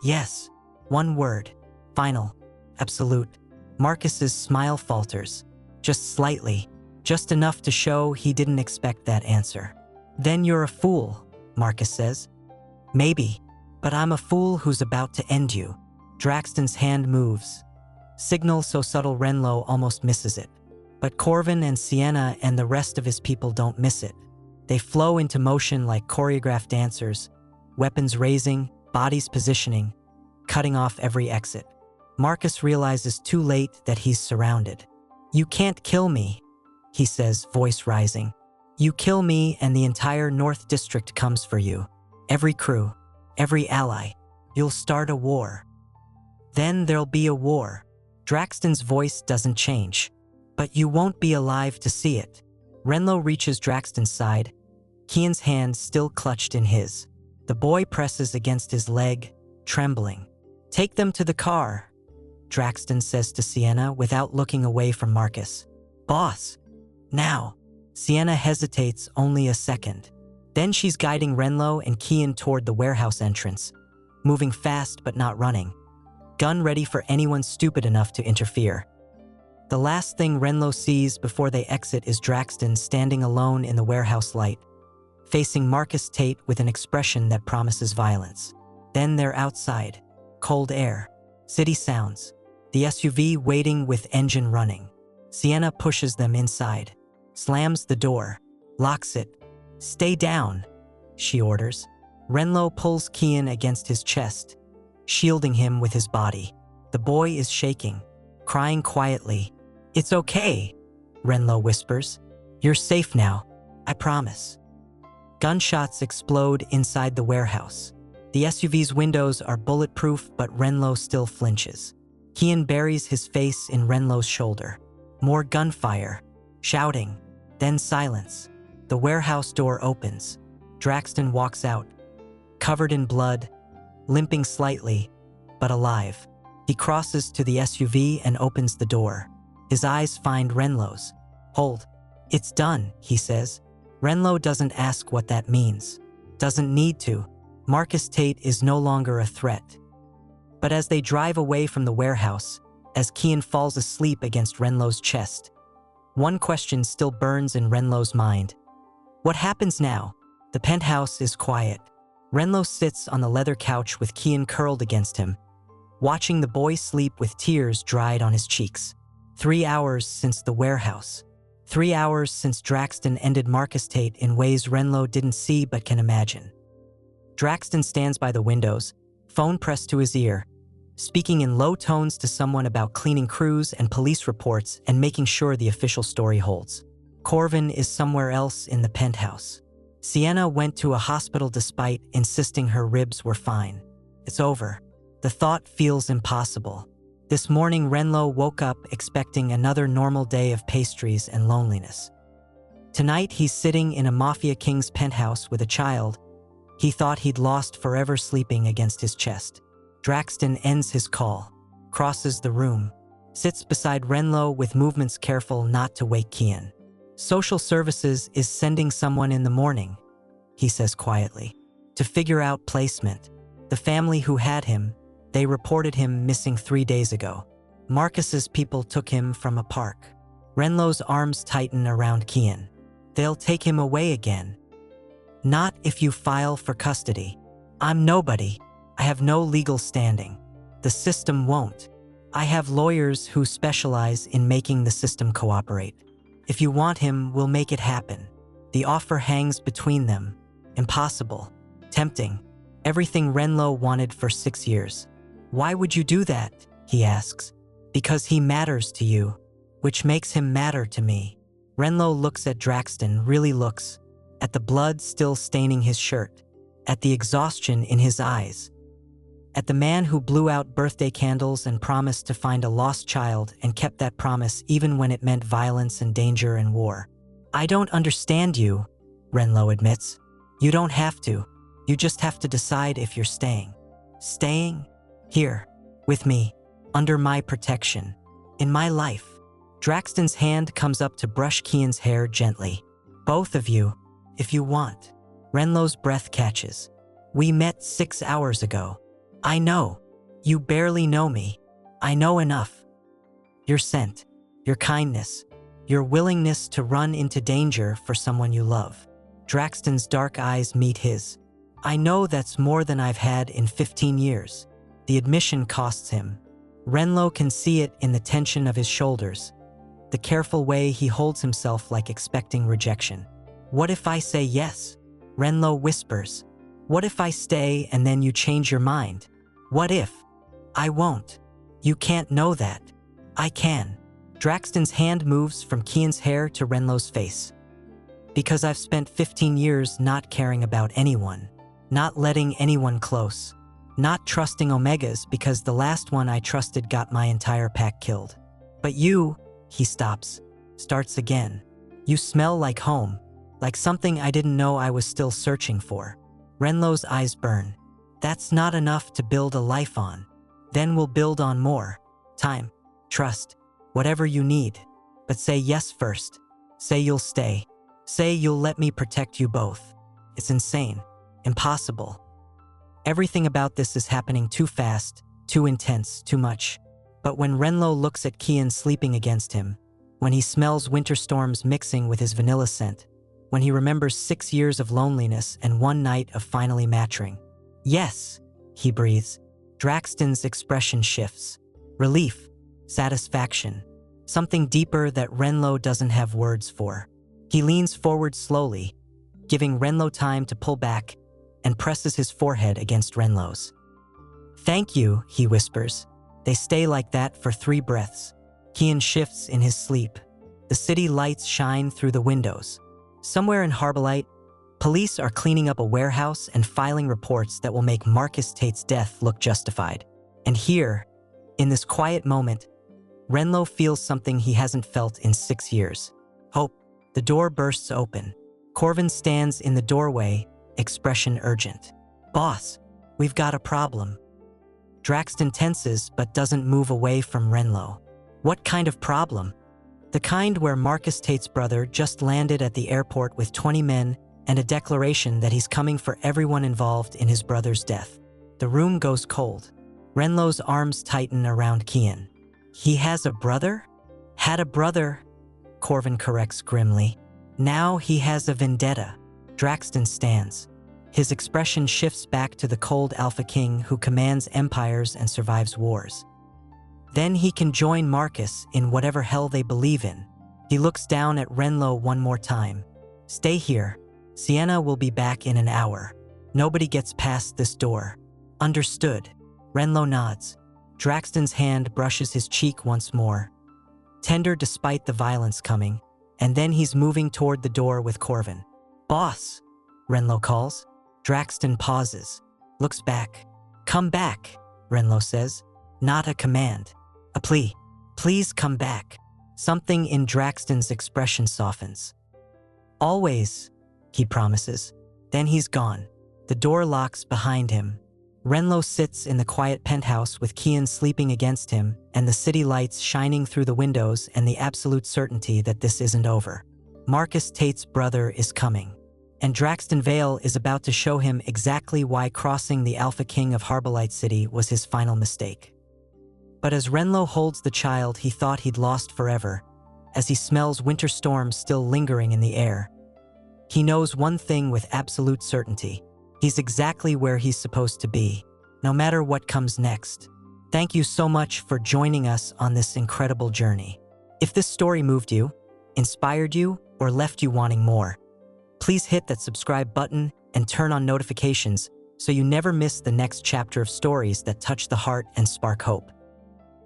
Yes. One word. Final. Absolute. Marcus's smile falters. Just slightly. Just enough to show he didn't expect that answer. Then you're a fool, Marcus says. Maybe. But I'm a fool who's about to end you. Draxton's hand moves. Signal so subtle Renlo almost misses it. But Corvin and Sienna and the rest of his people don't miss it. They flow into motion like choreographed dancers, weapons raising, bodies positioning, cutting off every exit. Marcus realizes too late that he's surrounded. You can't kill me, he says, voice rising. You kill me and the entire North District comes for you. Every crew, every ally. You'll start a war. Then there'll be a war. Draxton's voice doesn't change. But you won't be alive to see it. Renlo reaches Draxton's side, Kian's hand still clutched in his. The boy presses against his leg, trembling. Take them to the car, Draxton says to Sienna without looking away from Marcus. Boss. Now. Sienna hesitates only a second. Then she's guiding Renlo and Kian toward the warehouse entrance, moving fast but not running. Gun ready for anyone stupid enough to interfere. The last thing Renlo sees before they exit is Draxton standing alone in the warehouse light, facing Marcus Tate with an expression that promises violence. Then they're outside. Cold air. City sounds. The SUV waiting with engine running. Sienna pushes them inside, slams the door, locks it. Stay down, she orders. Renlo pulls Kian against his chest, shielding him with his body. The boy is shaking, crying quietly. It's okay, Renlo whispers. You're safe now, I promise. Gunshots explode inside the warehouse. The SUV's windows are bulletproof, but Renlo still flinches. Kian buries his face in Renlo's shoulder. More gunfire, shouting, then silence. The warehouse door opens. Draxton walks out, covered in blood, limping slightly, but alive. He crosses to the SUV and opens the door. His eyes find Renlo's. Hold. It's done, he says. Renlo doesn't ask what that means. Doesn't need to. Marcus Tate is no longer a threat. But as they drive away from the warehouse, as Kian falls asleep against Renlo's chest, one question still burns in Renlo's mind. What happens now? The penthouse is quiet. Renlo sits on the leather couch with Kian curled against him, watching the boy sleep with tears dried on his cheeks. 3 hours since the warehouse. 3 hours since Draxton ended Marcus Tate in ways Renlo didn't see but can imagine. Draxton stands by the windows, phone pressed to his ear, speaking in low tones to someone about cleaning crews and police reports and making sure the official story holds. Corvin is somewhere else in the penthouse. Sienna went to a hospital despite insisting her ribs were fine. It's over. The thought feels impossible. This morning Renlo woke up expecting another normal day of pastries and loneliness. Tonight he's sitting in a Mafia king's penthouse with a child he thought he'd lost forever sleeping against his chest. Draxton ends his call, crosses the room, sits beside Renlo with movements careful not to wake Kian. Social services is sending someone in the morning, he says quietly, to figure out placement. The family who had him, they reported him missing 3 days ago. Marcus's people took him from a park. Renlo's arms tighten around Kian. They'll take him away again. Not if you file for custody. I'm nobody. I have no legal standing. The system won't. I have lawyers who specialize in making the system cooperate. If you want him, we'll make it happen. The offer hangs between them. Impossible. Tempting. Everything Renlo wanted for 6 years. Why would you do that? He asks. Because he matters to you, which makes him matter to me. Renlo looks at Draxton, really looks, at the blood still staining his shirt, at the exhaustion in his eyes, at the man who blew out birthday candles and promised to find a lost child and kept that promise even when it meant violence and danger and war. I don't understand you, Renlo admits. You don't have to. You just have to decide if you're staying. Staying? Here. With me, under my protection, in my life. Draxton's hand comes up to brush Kian's hair gently. Both of you, if you want. Renlo's breath catches. We met 6 hours ago. I know. You barely know me. I know enough. Your scent, your kindness, your willingness to run into danger for someone you love. Draxton's dark eyes meet his. I know that's more than I've had in 15 years. The admission costs him. Renlo can see it in the tension of his shoulders, the careful way he holds himself like expecting rejection. What if I say yes? Renlo whispers. What if I stay and then you change your mind? What if? I won't. You can't know that. I can. Draxton's hand moves from Kian's hair to Renlo's face. Because I've spent 15 years not caring about anyone, not letting anyone close, not trusting Omegas because the last one I trusted got my entire pack killed. But you, he stops, starts again. You smell like home, like something I didn't know I was still searching for. Renlo's eyes burn. That's not enough to build a life on. Then we'll build on more. Time, trust, whatever you need. But say yes first. Say you'll stay. Say you'll let me protect you both. It's insane. Impossible. Everything about this is happening too fast, too intense, too much. But when Renlo looks at Kian sleeping against him, when he smells winter storms mixing with his vanilla scent, when he remembers 6 years of loneliness and 1 night of finally matching. Yes, he breathes. Draxton's expression shifts. Relief, satisfaction, something deeper that Renlo doesn't have words for. He leans forward slowly, giving Renlo time to pull back, and presses his forehead against Renlo's. Thank you, he whispers. They stay like that for 3 breaths. Kian shifts in his sleep. The city lights shine through the windows. Somewhere in Harborlight, police are cleaning up a warehouse and filing reports that will make Marcus Tate's death look justified. And here, in this quiet moment, Renlo feels something he hasn't felt in 6 years. Hope. The door bursts open. Corvin stands in the doorway, expression urgent. Boss, we've got a problem. Draxton tenses but doesn't move away from Renlo. What kind of problem? The kind where Marcus Tate's brother just landed at the airport with 20 men and a declaration that he's coming for everyone involved in his brother's death. The room goes cold. Renlo's arms tighten around Kian. He has a brother? Had a brother, Corvin corrects grimly. Now he has a vendetta. Draxton stands. His expression shifts back to the cold Alpha King who commands empires and survives wars. Then he can join Marcus in whatever hell they believe in. He looks down at Renlo one more time. Stay here. Sienna will be back in an hour. Nobody gets past this door. Understood. Renlo nods. Draxton's hand brushes his cheek once more. Tender despite the violence coming, and then he's moving toward the door with Corvin. Boss, Renlo calls. Draxton pauses, looks back. Come back, Renlo says. Not a command. A plea. Please come back. Something in Draxton's expression softens. Always, he promises. Then he's gone. The door locks behind him. Renlo sits in the quiet penthouse with Kian sleeping against him and the city lights shining through the windows and the absolute certainty that this isn't over. Marcus Tate's brother is coming. And Draxton Vale is about to show him exactly why crossing the Alpha King of Harborlight City was his final mistake. But as Renlo holds the child he thought he'd lost forever, as he smells winter storms still lingering in the air, he knows one thing with absolute certainty. He's exactly where he's supposed to be, no matter what comes next. Thank you so much for joining us on this incredible journey. If this story moved you, inspired you, or left you wanting more, please hit that subscribe button and turn on notifications so you never miss the next chapter of stories that touch the heart and spark hope.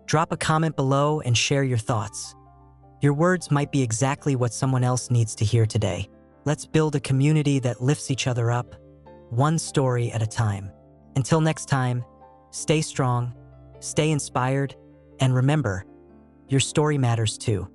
Drop a comment below and share your thoughts. Your words might be exactly what someone else needs to hear today. Let's build a community that lifts each other up, one story at a time. Until next time, stay strong, stay inspired, and remember, your story matters too.